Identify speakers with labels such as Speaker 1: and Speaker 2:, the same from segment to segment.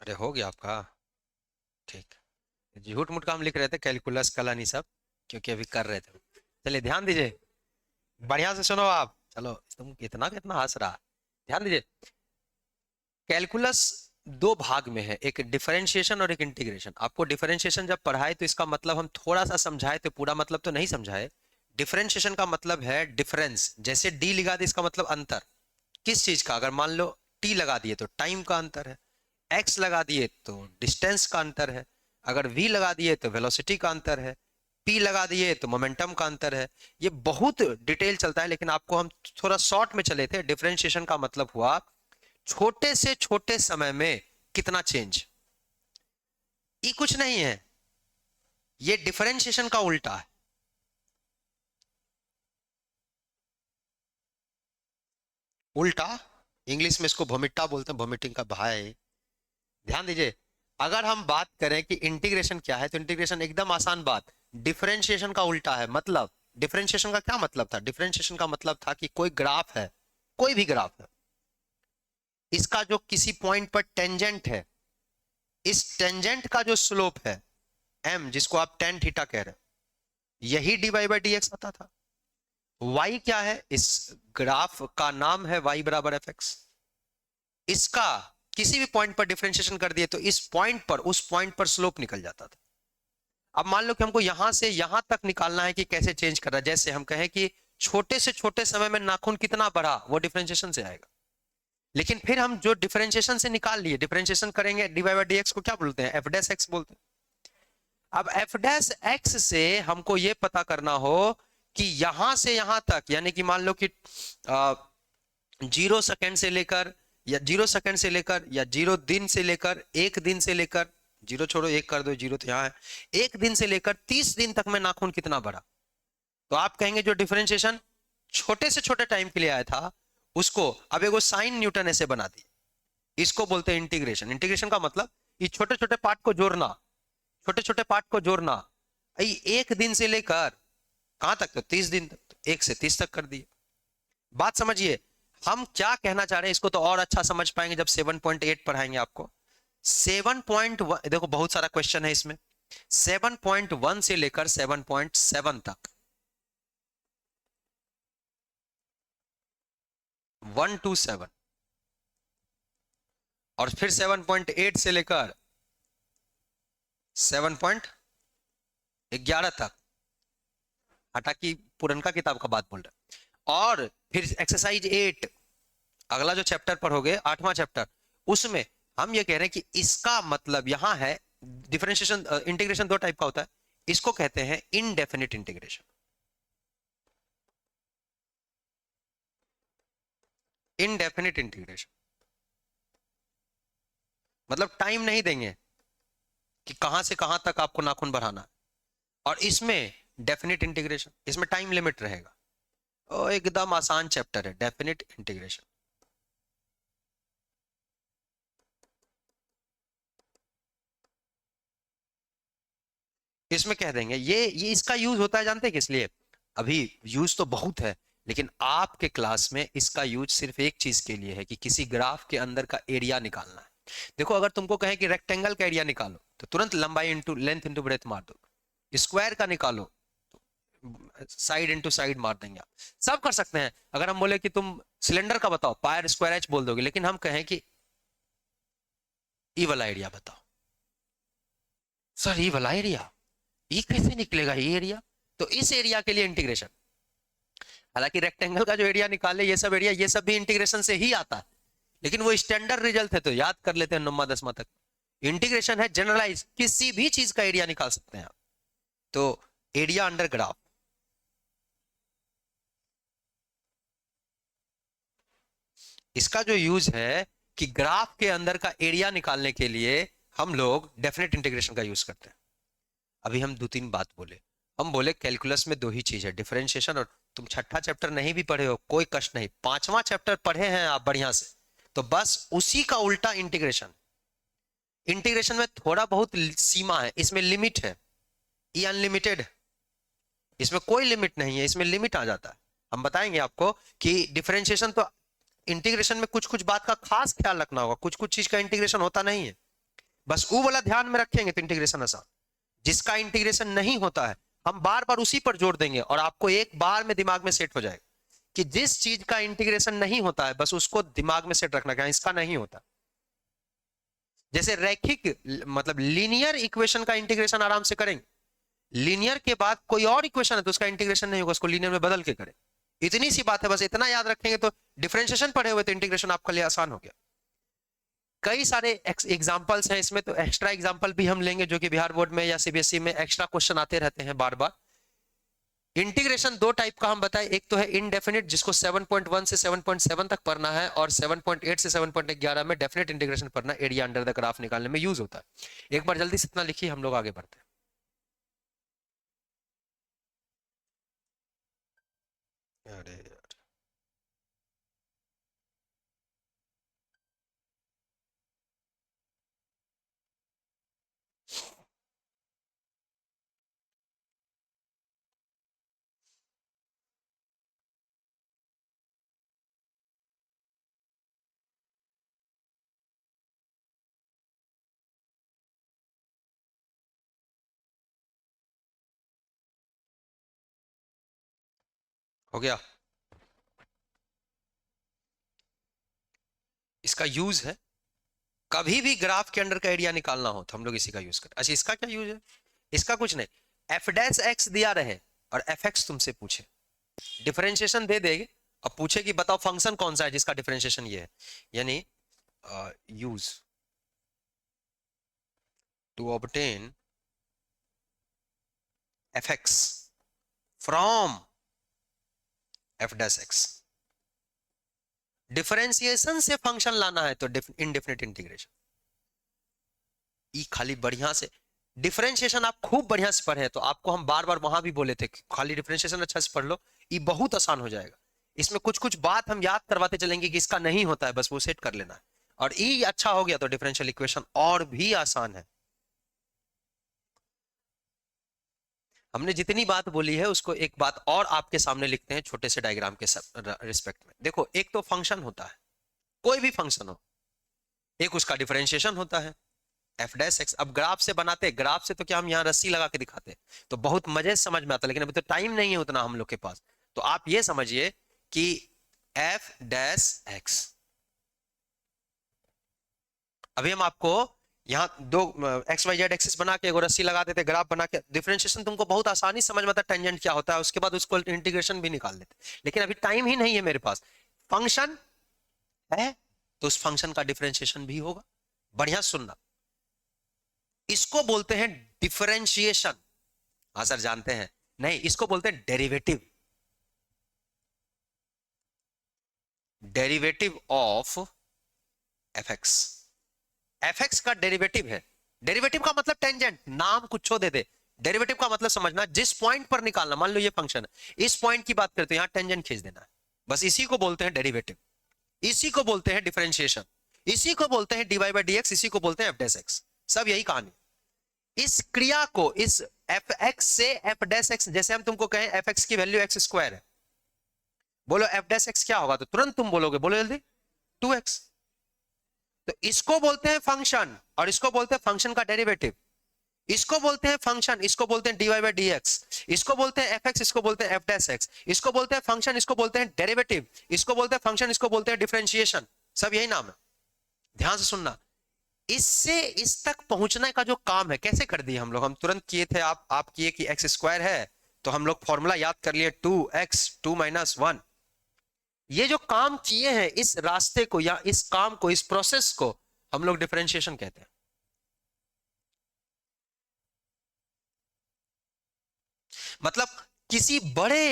Speaker 1: अरे हो गया आपका। ठीक। झूठ मूठ का हम लिख रहे थे, कैलकुलस कलन ये सब, क्योंकि अभी कर रहे थे। चलिए ध्यान दीजिए, बढ़िया से सुनो आप। चलो तुम इतना कितना हंस रहा है। ध्यान दीजिए, कैलकुलस दो भाग में है, एक डिफरेंशिएशन और एक इंटीग्रेशन। आपको डिफरेंशिएशन जब पढ़ाए तो इसका मतलब हम थोड़ा सा समझाए थे, पूरा मतलब तो नहीं समझाए। डिफरेंशिएशन का मतलब है डिफरेंस, जैसे डी लगा दे इसका मतलब अंतर। किस चीज का? अगर मान लो टी लगा दिए तो टाइम का अंतर है, एक्स लगा दिए तो डिस्टेंस का अंतर है, अगर वी लगा दिए तो वेलोसिटी का अंतर है, पी लगा दिए तो मोमेंटम का अंतर है। ये बहुत डिटेल चलता है, लेकिन आपको हम थोड़ा शॉर्ट में चले थे। डिफरेंशिएशन का मतलब हुआ छोटे से छोटे समय में कितना चेंज। ये कुछ नहीं है, ये डिफरेंशिएशन का उल्टा है। उल्टा इंग्लिश में इसको वोमिटा बोलते हैं, वोमिटिंग का भाई। ध्यान दीजिए, अगर हम बात करें कि इंटीग्रेशन क्या है, तो इंटीग्रेशन एकदम आसान बात, डिफरेंशिएशन का उल्टा है। मतलब डिफरेंशिएशन का क्या मतलब था? डिफरेंशिएशन का मतलब था कि कोई ग्राफ है, कोई भी ग्राफ है, इसका जो किसी पॉइंट पर टेंजेंट है, इस टेंजेंट का जो स्लोप है एम, जिसको आप टेन थीटा कह रहे हैं, यही d y by d x आता था। वाई क्या है? इस ग्राफ का नाम है वाई बराबर एफ एक्स। इसका किसी भी पॉइंट पर डिफरेंशिएशन कर दिए तो इस पॉइंट पर, उस पॉइंट पर स्लोप निकल जाता था। अब मान लो कि हमको यहां से यहां तक निकालना है कि कैसे चेंज कर रहा है। जैसे हम कहें कि छोटे से छोटे समय में नाखून कितना बढ़ा, वो डिफरेंशिएशन से आएगा। लेकिन फिर हम जो डिफरेंशिएशन से निकाल लिए, डिफरेंशिएशन करेंगे d y by d x को क्या बोलते हैं? एफ डैश एक्स बोलते हैं। अब एफ डैश एक्स से हमको ये पता करना हो कि यहां से यहां तक, यानी कि मान लो कि 0 सेकेंड से लेकर, या 0 सेकेंड से लेकर, या 0 दिन से लेकर, 1 दिन से लेकर, जीरो छोड़ो एक कर दो, जीरो तो यहाँ है, 1 दिन से लेकर 30 दिन तक में नाखून कितना बढ़ा। तो आप कहेंगे जो डिफरेंशिएशन छोटे से छोटे टाइम के लिए आया था, उसको अब एगो साइन न्यूटन ऐसे बना दी। इसको बोलते हैं इंटीग्रेशन। इंटीग्रेशन का मतलब ये छोटे छोटे पार्ट को जोड़ना, छोटे छोटे पार्ट को जोड़ना। 1 दिन से लेकर कहां तक? तो 30 दिन तक, तो 1 से 30 तक कर दिए। बात समझिए, हम क्या कहना चाह रहे हैं, इसको तो और अच्छा समझ पाएंगे जब 7.8 पढ़ाएंगे आपको। 7.1 देखो, बहुत सारा क्वेश्चन है इसमें। 7.1 से लेकर 7.7 तक, 1 to 7, और फिर 7.8 से लेकर 7.11 तक। हालांकि पुरनका किताब का बात बोल रहे हैं। और फिर एक्सरसाइज 8, अगला जो चैप्टर पर हो गए, 8वां चैप्टर, उसमें हम ये कह रहे हैं कि इसका मतलब यहां है डिफरेंशिएशन, इंटीग्रेशन दो टाइप का होता है। इसको कहते हैं इनडेफिनिट इंटीग्रेशन। इनडेफिनिट इंटीग्रेशन मतलब टाइम नहीं देंगे कि कहां से कहां तक आपको नाखून बढ़ाना है। और इसमें डेफिनिट इंटीग्रेशन, इसमें टाइम लिमिट रहेगा। ओ, एकदम आसान चैप्टर है डेफिनिट इंटीग्रेशन। इसमें कह देंगे ये इसका यूज होता है, जानते हैं किस लिए? अभी यूज तो बहुत है, लेकिन आपके क्लास में इसका यूज सिर्फ एक चीज के लिए है कि किसी ग्राफ के अंदर का एरिया निकालना है। देखो, अगर तुमको कहे कि रेक्टेंगल का एरिया निकालो, तो तुरंत लंबाई इंटू लेंथ इंटू ब्रेथ मार दो। स्क्वायर का निकालो, साइड इंटू साइड मार देंगे आप। सब कर सकते हैं। अगर हम बोले कि तुम सिलेंडर का बताओ, पायर स्क्वायर एच बोल दोगे, लेकिन हम कहें कि ई वाला एरिया बताओ, सर ई वाला एरिया, ये कैसे निकलेगा ये एरिया? तो इस एरिया के लिए इंटीग्रेशन। हालांकि रेक्टेंगल का जो एरिया निकाले, ये सब एरिया, ये सब भी इंटीग्रेशन से ही आता है, लेकिन वो स्टैंडर्ड रिजल्ट है तो याद कर लेते हैं 9वां 10वां तक। इंटीग्रेशन है जनरलाइज, किसी भी चीज का एरिया निकाल सकते हैं आप। तो एरिया अंडर ग्राफ, इसका जो यूज है कि ग्राफ के अंदर का एरिया निकालने के लिए हम लोग डेफिनेट इंटीग्रेशन का यूज करते हैं। अभी हम दो तीन बात बोले, हम बोले कैलकुलस में दो ही चीज है, डिफरेंशिएशन। और तुम छठा चैप्टर नहीं भी पढ़े हो, कोई कष्ट नहीं, 5वां चैप्टर पढ़े हैं आप बढ़िया से, तो बस उसी का उल्टा इंटीग्रेशन। इंटीग्रेशन में थोड़ा बहुत सीमा है, इसमें लिमिट है। ये अनलिमिटेड है, इसमें कोई लिमिट नहीं है, इसमें लिमिट आ जाता है। हम बताएंगे आपको कि डिफरेंशिएशन तो, इंटीग्रेशन में कुछ कुछ बात का खास ख्याल रखना होगा, कुछ कुछ चीज का इंटीग्रेशन होता नहीं है। बस वो वाला ध्यान में रखेंगे तो इंटीग्रेशन आसान। जिसका इंटीग्रेशन नहीं होता है हम बार बार उसी पर जोर देंगे और आपको एक बार में दिमाग में सेट हो जाएगा कि जिस चीज का इंटीग्रेशन नहीं होता है बस उसको दिमाग में सेट रखना, क्या इसका नहीं होता। जैसे रैखिक मतलब लीनियर इक्वेशन का इंटीग्रेशन आराम से करेंगे, लीनियर के बाद कोई और इक्वेशन है तो उसका इंटीग्रेशन नहीं होगा, उसको लीनियर में बदल के करें। इतनी सी बात है, बस इतना याद रखेंगे तो डिफरेंशिएशन पढ़े हुए तो इंटीग्रेशन आपके लिए आसान हो गया। कई सारे एग्जांपल्स हैं इसमें, तो एक्स्ट्रा एग्जांपल भी हम लेंगे जो कि बिहार बोर्ड में या सीबीएसई में एक्स्ट्रा क्वेश्चन आते रहते हैं बार बार। इंटीग्रेशन दो टाइप का हम बताएं, एक तो है इनडेफिनिट जिसको 7.1 से 7.7 तक पढ़ना है, और 7.8 से 7.11 में डेफिनेट इंटीग्रेशन पढ़ना, एरिया अंडर द ग्राफ निकालने में यूज होता है। एक बार जल्दी से इतना लिखिए, हम लोग आगे बढ़ते हैं। अरे यार, हो गया। इसका यूज है कभी भी ग्राफ के अंडर का एरिया निकालना हो तो हम लोग इसी का यूज करें। अच्छा, इसका क्या यूज है? इसका कुछ नहीं, एफ डैश एक्स दिया रहे और एफ एक्स तुमसे पूछे, डिफरेंशिएशन दे देंगे अब पूछे कि बताओ फंक्शन कौन सा है जिसका डिफरेंशिएशन ये है, यानी use to obtain f x from f dash x. Differentiation से फंक्शन लाना है तो इनडेफिनिट इंटीग्रेशन। ई खाली बढ़िया से डिफरेंशिएशन आप खूब बढ़िया से पढ़े तो आपको हम बार बार वहां भी बोले थे कि खाली डिफरेंशिएशन अच्छा से पढ़ लो, ये बहुत आसान हो जाएगा। इसमें कुछ कुछ बात हम याद करवाते चलेंगे कि इसका नहीं होता है, बस वो सेट कर लेना है। और ई अच्छा हो गया तो डिफरेंशियल इक्वेशन और भी आसान है। हमने जितनी बात बोली है उसको एक बात और आपके सामने लिखते हैं छोटे से डायग्राम के रिस्पेक्ट में। देखो, एक तो फंक्शन होता है, कोई भी फंक्शन हो, एक उसका डिफरेंशिएशन होता है एफ डैश एक्स। अब ग्राफ से बनाते, ग्राफ से तो क्या हम यहाँ रस्सी लगा के दिखाते तो बहुत मजे से समझ में आता, लेकिन अभी तो टाइम नहीं है उतना हम लोग के पास। तो आप ये समझिए कि एफ डैश एक्स, अभी हम आपको यहाँ दो एक्स वाई जेड एक्सिस बना के रस्सी लगा देते, ग्राफ बना के, डिफरेंशिएशन तुमको बहुत आसानी समझ में आता, टेंजेंट क्या होता है, उसके बाद उसको इंटीग्रेशन भी निकाल देते। लेकिन अभी टाइम ही नहीं है मेरे पास। फंक्शन है तो उस फंक्शन का डिफरेंशिएशन भी होगा। बढ़िया सुनना, इसको बोलते हैं डिफरेंशिएशन। हाँ सर जानते हैं, नहीं इसको बोलते हैं derivative. Derivative of F x, F x का डेरिवेटिव है। डेरिवेटिव का मतलब टेंजेंट, नाम कुछ दे दे, डेरिवेटिव का मतलब समझना जिस पॉइंट पर निकालना। मान लो ये फंक्शन है, इस पॉइंट की बात करते हैं, यहां टेंजेंट खींच देना है, बस इसी को बोलते हैं डेरिवेटिव। इसी को बोलते हैं डिफरेंशिएशन, इसी को बोलते हैं d y by d x, इसी को बोलते हैं एफ डैश एक्स। सब यही कहानी। इस क्रिया को, इस एफ एक्स से एफ डैश एक्स, जैसे हम तुमको कहें एफ एक्स की वैल्यू एक्स स्क्वायर है, बोलो एफ डैश एक्स क्या होगा तो तुरंत तुम बोलोगे, बोलो जल्दी, 2x। तो इसको बोलते हैं फंक्शन और इसको बोलते हैं फंक्शन का डेरिवेटिव। इसको बोलते हैं फंक्शन, इसको बोलते हैं d y by d x, इसको बोलते हैं एफ एक्स, इसको बोलते हैं एफ डैश एक्स, इसको बोलते हैं फंक्शन, इसको बोलते हैं डेरिवेटिव, इसको बोलते हैं फंक्शन, इसको बोलते हैं डिफरेंशिएशन। सब यही नाम है, ध्यान से सुनना। इससे इस तक पहुंचने का जो काम है कैसे कर दिए हम लोग, हम तुरंत किए थे, आप किए कि एक्स स्क्वायर है तो हम लोग फॉर्मूला याद कर लिए 2x 2 - 1। ये जो काम किए हैं इस रास्ते को या इस काम को, इस प्रोसेस को हम लोग डिफरेंशिएशन कहते हैं। मतलब किसी बड़े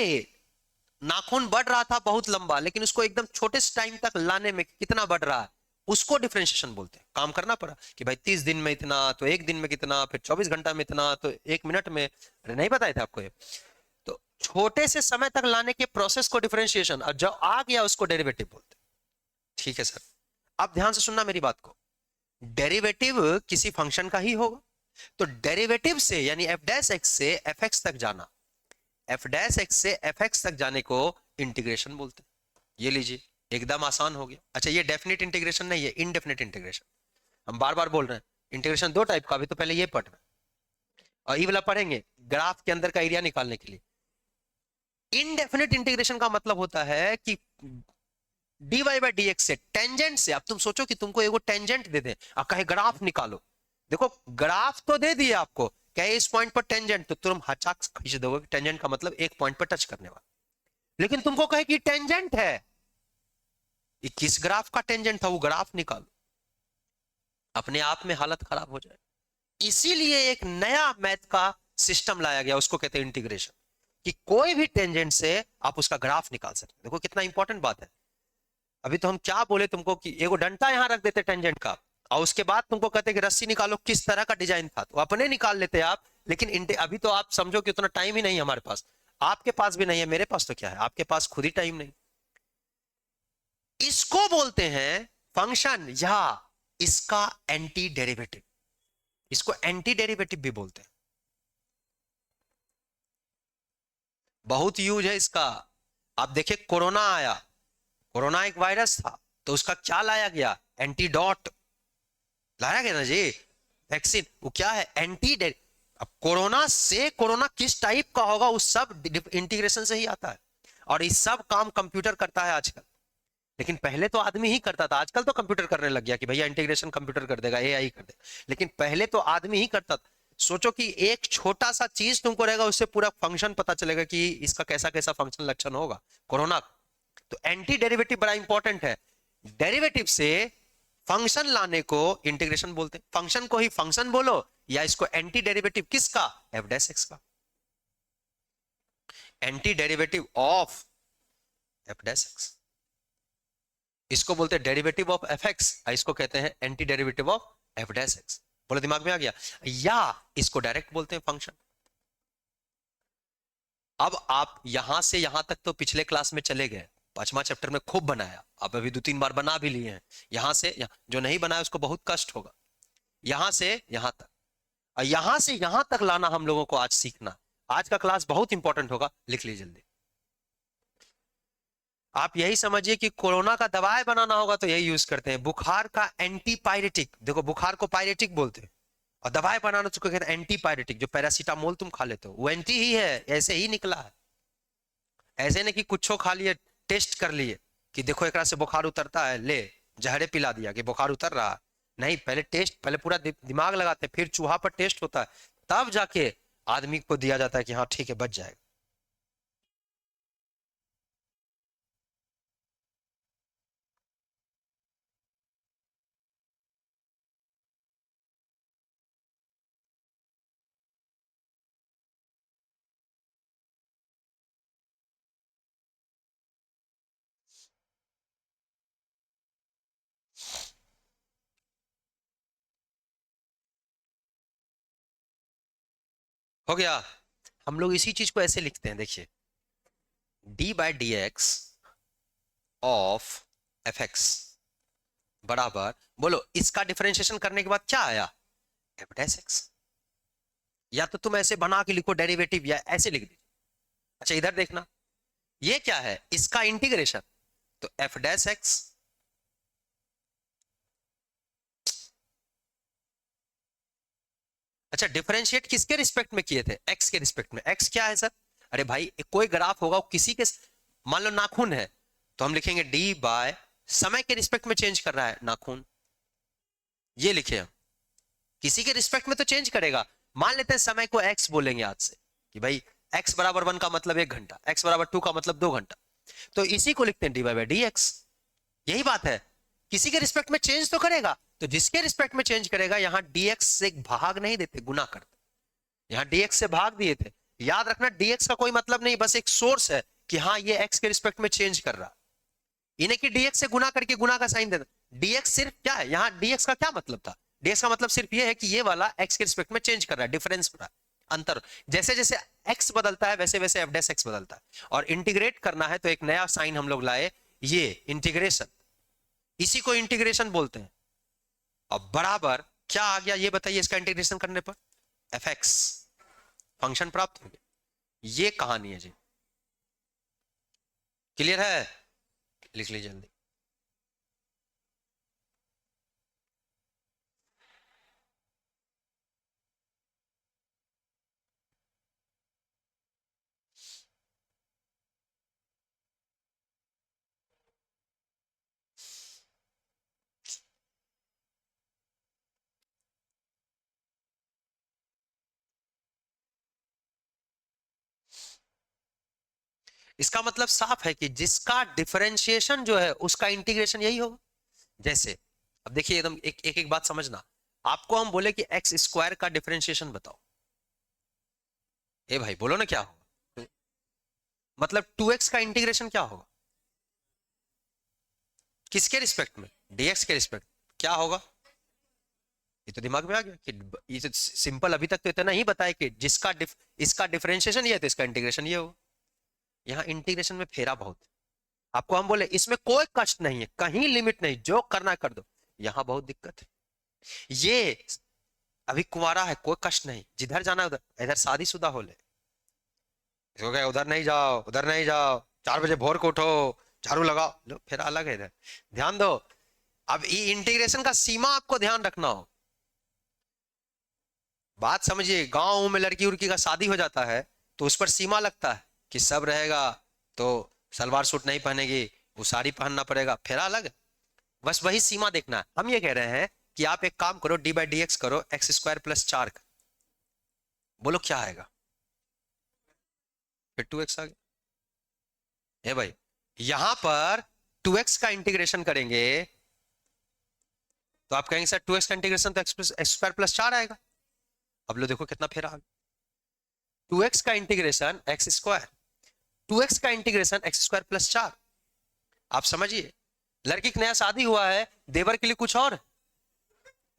Speaker 1: नाखून बढ़ रहा था बहुत लंबा, लेकिन उसको एकदम छोटे से टाइम तक लाने में कितना बढ़ रहा है, उसको डिफरेंशिएशन बोलते हैं। काम करना पड़ा कि भाई 30 दिन में इतना, तो एक दिन में कितना, फिर 24 घंटा में इतना, तो एक मिनट में, अरे नहीं बताए थे आपको ये। तो छोटे से समय तक लाने के प्रोसेस को डिफरेंशिएशन, और जब आ गया उसको डेरिवेटिव बोलते हैं। ठीक है सर, अब ध्यान से सुनना मेरी बात को। डेरिवेटिव किसी फंक्शन का ही होगा, तो डेरिवेटिव से यानी एफ डैश एक्स से एफ एक्स तक जाना, एफ डैश एक्स से एफ एक्स तक जाने को इंटीग्रेशन बोलते हैं। ये लीजिए, एकदम आसान हो गया। अच्छा, ये डेफिनेट इंटीग्रेशन नहीं है, इनडेफिनेट इंटीग्रेशन। हम बार बार बोल रहे हैं इंटीग्रेशन दो टाइप का, अभी तो पहले ये पढ़ना और ये वाला पढ़ेंगे ग्राफ के अंदर का एरिया निकालने के लिए। इनडेफिनेट इंटीग्रेशन का मतलब होता है कि dy बाई डी एक्स से, टेंजेंट से, अब तुम सोचो कि तुमको एगो टेंजेंट दे दे और कहे ग्राफ निकालो। देखो ग्राफ तो दे दिए आपको, कहे इस पॉइंट पर टेंजेंट, तो तुम हचाक खींच दोगे, टेंजेंट का मतलब एक पॉइंट पर टच करने वाला। लेकिन तुमको कहे कि टेंजेंट है, ये किस ग्राफ का टेंजेंट था, वो ग्राफ निकालो, अपने आप में हालत खराब हो जाए। इसीलिए एक नया मैथ का सिस्टम लाया गया, उसको कहते हैं इंटीग्रेशन, कि कोई भी टेंजेंट से आप उसका ग्राफ निकाल सकते हैं। देखो कितना इंपॉर्टेंट बात है। अभी तो हम क्या बोले तुमको कि एगो डंडा यहां रख देते टेंजेंट का, और उसके बाद तुमको कहते कि रस्सी निकालो, किस तरह का डिजाइन था, तो अपने निकाल लेते आप। लेकिन अभी तो आप समझो कि उतना टाइम ही नहीं है हमारे पास, आपके पास भी नहीं है, मेरे पास तो क्या है, आपके पास खुद ही टाइम नहीं। इसको बोलते हैं फंक्शन, या इसका एंटी डेरिवेटिव, इसको एंटी डेरिवेटिव भी बोलते हैं। बहुत यूज है इसका। आप देखिए कोरोना आया, कोरोना एक वायरस था, तो उसका क्या लाया गया, एंटीडॉट लाया गया ना जी, वैक्सीन। वो क्या है, एंटी। अब कोरोना से कोरोना किस टाइप का होगा, उस सब इंटीग्रेशन से ही आता है। और ये सब काम कंप्यूटर करता है आजकल, लेकिन पहले तो आदमी ही करता था। आजकल तो कंप्यूटर करने लग गया कि भैया इंटीग्रेशन कंप्यूटर कर देगा, एआई कर देगा, लेकिन पहले तो आदमी ही करता था। सोचो कि एक छोटा सा चीज तुमको रहेगा, उससे पूरा फंक्शन पता चलेगा कि इसका कैसा कैसा फंक्शन लक्षण होगा कोरोना। तो एंटी डेरिवेटिव बड़ा इंपॉर्टेंट है। डेरिवेटिव से फंक्शन लाने को इंटीग्रेशन बोलते हैं। फंक्शन को ही फंक्शन बोलो, या इसको एंटी डेरिवेटिव किसका, एफ डैश एक्स का, anti derivative of F dash x, इसको बोलते हैं डेरिवेटिव ऑफ एफ एक्स, इसको कहते हैं anti derivative of F dash x. बोलो दिमाग में आ गया। या इसको डायरेक्ट बोलते हैं फंक्शन। अब आप यहां से यहां तक तो पिछले क्लास में चले गए, पांचवा चैप्टर में खूब बनाया, आप अभी 2-3 बार बना भी लिए हैं। यहां से जो नहीं बनाया उसको बहुत कष्ट होगा। यहां से यहां तक, और यहां से यहां तक लाना हम लोगों को आज सीखना। आज का क्लास बहुत इंपॉर्टेंट होगा, लिख लीजिए जल्दी। आप यही समझिए कि कोरोना का दवाई बनाना होगा तो यही यूज करते हैं, बुखार का एंटी पायरेटिक। देखो बुखार को पायरेटिक बोलते हैं, और दवाई बनाना तो कहते हैं एंटी पायरेटिक। जो पैरासीटामोल तुम खा लेते हो वो एंटी ही है, ऐसे ही निकला है। ऐसे नहीं कि कुछ खा लिए, टेस्ट कर लिए कि देखो एक से बुखार उतरता है, ले जहरे पिला दिया कि बुखार उतर रहा है। नहीं, पहले टेस्ट, पहले पूरा दिमाग लगाते, फिर चूहा पर टेस्ट होता है, तब जाके आदमी को दिया जाता है कि हाँ ठीक है बच जाएगा। हो गया। हम लोग इसी चीज को ऐसे लिखते हैं, देखिए d by d x of F x बराबर, बोलो इसका डिफरेंशिएशन करने के बाद क्या आया, एफ डैश एक्स। या तो तुम ऐसे बना के लिखो डेरिवेटिव, या ऐसे लिख दीजिए। अच्छा इधर देखना, ये क्या है, इसका इंटीग्रेशन, तो एफ डैश एक्स। अच्छा डिफरेंशिएट किसके रिस्पेक्ट में किए थे, एक्स के रिस्पेक्ट में। एक्स क्या है सर, अरे भाई कोई ग्राफ होगा वो किसी के, मान लो नाखून है, तो हम लिखेंगे डी बाय समय के रिस्पेक्ट में चेंज कर रहा है नाखून, ये लिखे हम। किसी के रिस्पेक्ट में तो चेंज करेगा। मान लेते हैं समय को एक्स बोलेंगे आज से, कि भाई एक्स बराबर 1 का मतलब 1 घंटा, एक्स बराबर 2 का मतलब 2 घंटा, तो इसी को लिखते हैं डी बाई डी एक्स। यही बात है, किसी के रिस्पेक्ट में चेंज तो करेगा, तो जिसके रिस्पेक्ट में चेंज करेगा, यहां dx से भाग नहीं देते, गुना करते। यहां dx से भाग दिए थे। याद रखना dx का कोई मतलब नहीं, बस एक सोर्स है कि हाँ ये x के रिस्पेक्ट में चेंज कर रहा, इन्हें कि dx से गुना करके गुना का साइन देना। dx सिर्फ क्या है, यहां dx का क्या मतलब था, dx का मतलब सिर्फ ये है कि ये वाला x के रिस्पेक्ट में चेंज कर रहा है, डिफरेंस हो रहा है, अंतर। जैसे जैसे x बदलता है वैसे वैसे f डैश x बदलता है। और इंटीग्रेट करना है तो एक नया साइन हम लोग लाए, ये इंटीग्रेशन, इसी को इंटीग्रेशन बोलते हैं। अब बराबर क्या आ गया ये बताइए, इसका इंटीग्रेशन करने पर एफ एक्स फंक्शन प्राप्त हो गया। ये कहानी है जी, क्लियर है, लिख लीजिए जल्दी। इसका मतलब साफ है कि जिसका डिफरेंशिएशन जो है उसका इंटीग्रेशन यही होगा। जैसे अब देखिए एकदम एक एक, एक बात समझना, आपको हम बोले कि एक्स स्क्वायर का डिफरेंशिएशन बताओ, ए भाई बोलो ना क्या होगा, मतलब 2x का इंटीग्रेशन क्या होगा, किसके रिस्पेक्ट में, dx के रिस्पेक्ट, क्या होगा। ये तो दिमाग में आ गया कि ये तो सिंपल, अभी तक तो इतना ही बताया कि जिसका इसका डिफरेंशिएशन ये है तो इसका इंटीग्रेशन ये होगा। यहाँ इंटीग्रेशन में फेरा बहुत, आपको हम बोले इसमें कोई कष्ट नहीं है, कहीं लिमिट नहीं, जो करना है कर दो, यहां बहुत दिक्कत है। ये अभी कुंवारा है, कोई कष्ट नहीं, जिधर जाना है उधर, इधर शादीशुदा हो ले, इसको कहे उधर नहीं जाओ, उधर नहीं जाओ, 4 बजे भोर को उठो, झाड़ू लगाओ, लो फिर अलग है इधर। ध्यान दो, अब ये इंटीग्रेशन का सीमा आपको ध्यान रखना हो, बात समझिए। गांव में लड़की उड़की का शादी हो जाता है तो उस पर सीमा लगता है कि सब रहेगा तो सलवार सूट नहीं पहनेगी, वो साड़ी पहनना पड़ेगा, फेरा अलग है। बस वही सीमा देखना है। हम ये कह रहे हैं कि आप एक काम करो, डी बाई डी एक्स करो, एक्स स्क्वायर प्लस 4 का, बोलो क्या आएगा, फिर 2x आ गया। है भाई, यहां पर 2x का इंटीग्रेशन करेंगे तो आप कहेंगे सर 2x का इंटीग्रेशन तो एक्स स्क्वायर प्लस 4 आएगा। अब लो देखो कितना फेरा आ गया, 2x का इंटीग्रेशन एक्स स्क्वायर, 2x का इंटीग्रेशन एक्स स्क्वायर प्लस 4। आप समझिए, लड़की की नया शादी हुआ है, देवर के लिए कुछ और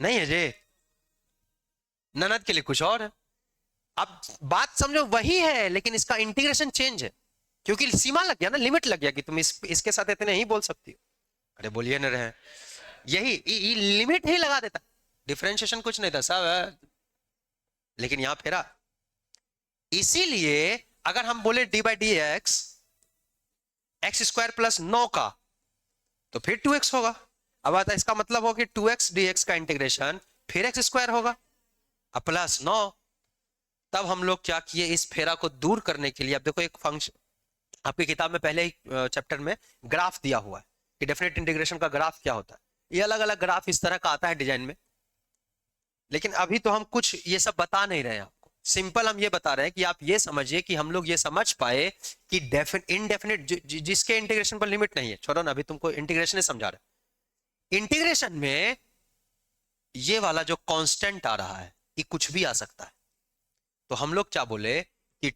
Speaker 1: नहीं है जी, ननद के लिए कुछ और है। अब बात समझो वही है, लेकिन इसका इंटीग्रेशन चेंज है, क्योंकि सीमा लग गया ना, लिमिट लग गया कि तुम इसके साथ इतने ही बोल सकती हो। अरे बोलिए न रहे, यही लिमिट ही लगा देता, डिफरेंशिएशन कुछ नहीं था सब, लेकिन यहां फेरा। इसीलिए अगर हम बोले D by d x x square plus 9 का, तो फिर 2x होगा। अब आता है, इसका मतलब हो कि 2x dx का इंटीग्रेशन फिर एक्स स्क्वायर होगा, अब प्लस 9। तब हम लोग क्या किए, इस फेरा को दूर करने के लिए, अब देखो एक फंक्शन आपकी किताब में पहले ही चैप्टर में ग्राफ दिया हुआ है कि डेफिनेट इंटीग्रेशन का ग्राफ क्या होता है। ये अलग अलग ग्राफ इस तरह का आता है डिजाइन में, लेकिन अभी तो हम कुछ ये सब बता नहीं रहे हैं आपको, सिंपल हम ये बता रहे हैं कि आप ये समझिए कि हम लोग ये समझ पाए कि इनडेफिनेट जिसके इंटीग्रेशन पर लिमिट नहीं है, छोड़ो ना, अभी तुमको इंटीग्रेशन समझा रहे। इंटीग्रेशन में ये वाला जो कांस्टेंट आ रहा है, ये कुछ भी आ सकता है, तो हम लोग क्या बोले कि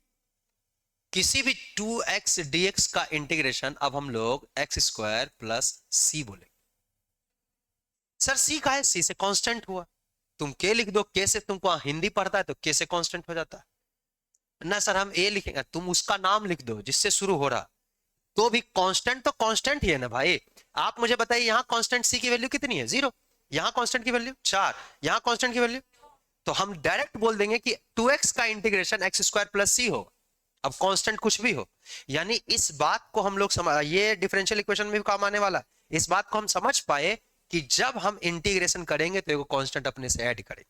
Speaker 1: किसी भी 2x dx का इंटीग्रेशन अब हम लोग एक्स स्क्वायर प्लस सी बोले। सर सी का है, सी से कांस्टेंट हुआ, तुम के लिख दो, के से तुमको हिंदी पढ़ता है तो के से कांस्टेंट हो जाता है ना। सर हम ए लिखेंगे, तुम उसका नाम लिख दो जिससे शुरू हो रहा, तो भी कांस्टेंट तो कांस्टेंट ही है ना भाई। आप मुझे बताइए, यहां कांस्टेंट सी की वैल्यू कितनी है, 0, यहां कांस्टेंट की वैल्यू 4, यहां कांस्टेंट की वैल्यू, तो हम डायरेक्ट बोल देंगे कि 2x का इंटीग्रेशन एक्स स्क्वायर प्लस सी हो, अब कांस्टेंट कुछ भी हो। यानी इस बात को हम लोग ये डिफरेंशियल इक्वेशन में भी काम आने वाला, इस बात को हम समझ पाए कि जब हम इंटीग्रेशन करेंगे तो एक कांस्टेंट अपने से ऐड करें।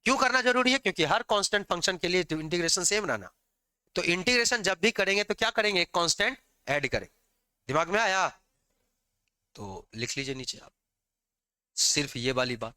Speaker 1: क्यों करना जरूरी है, क्योंकि हर कांस्टेंट फंक्शन के लिए इंटीग्रेशन सेम रहना, तो इंटीग्रेशन जब भी करेंगे तो क्या करेंगे, एक कांस्टेंट ऐड करें। दिमाग में आया तो लिख लीजिए नीचे आप, सिर्फ ये वाली बात।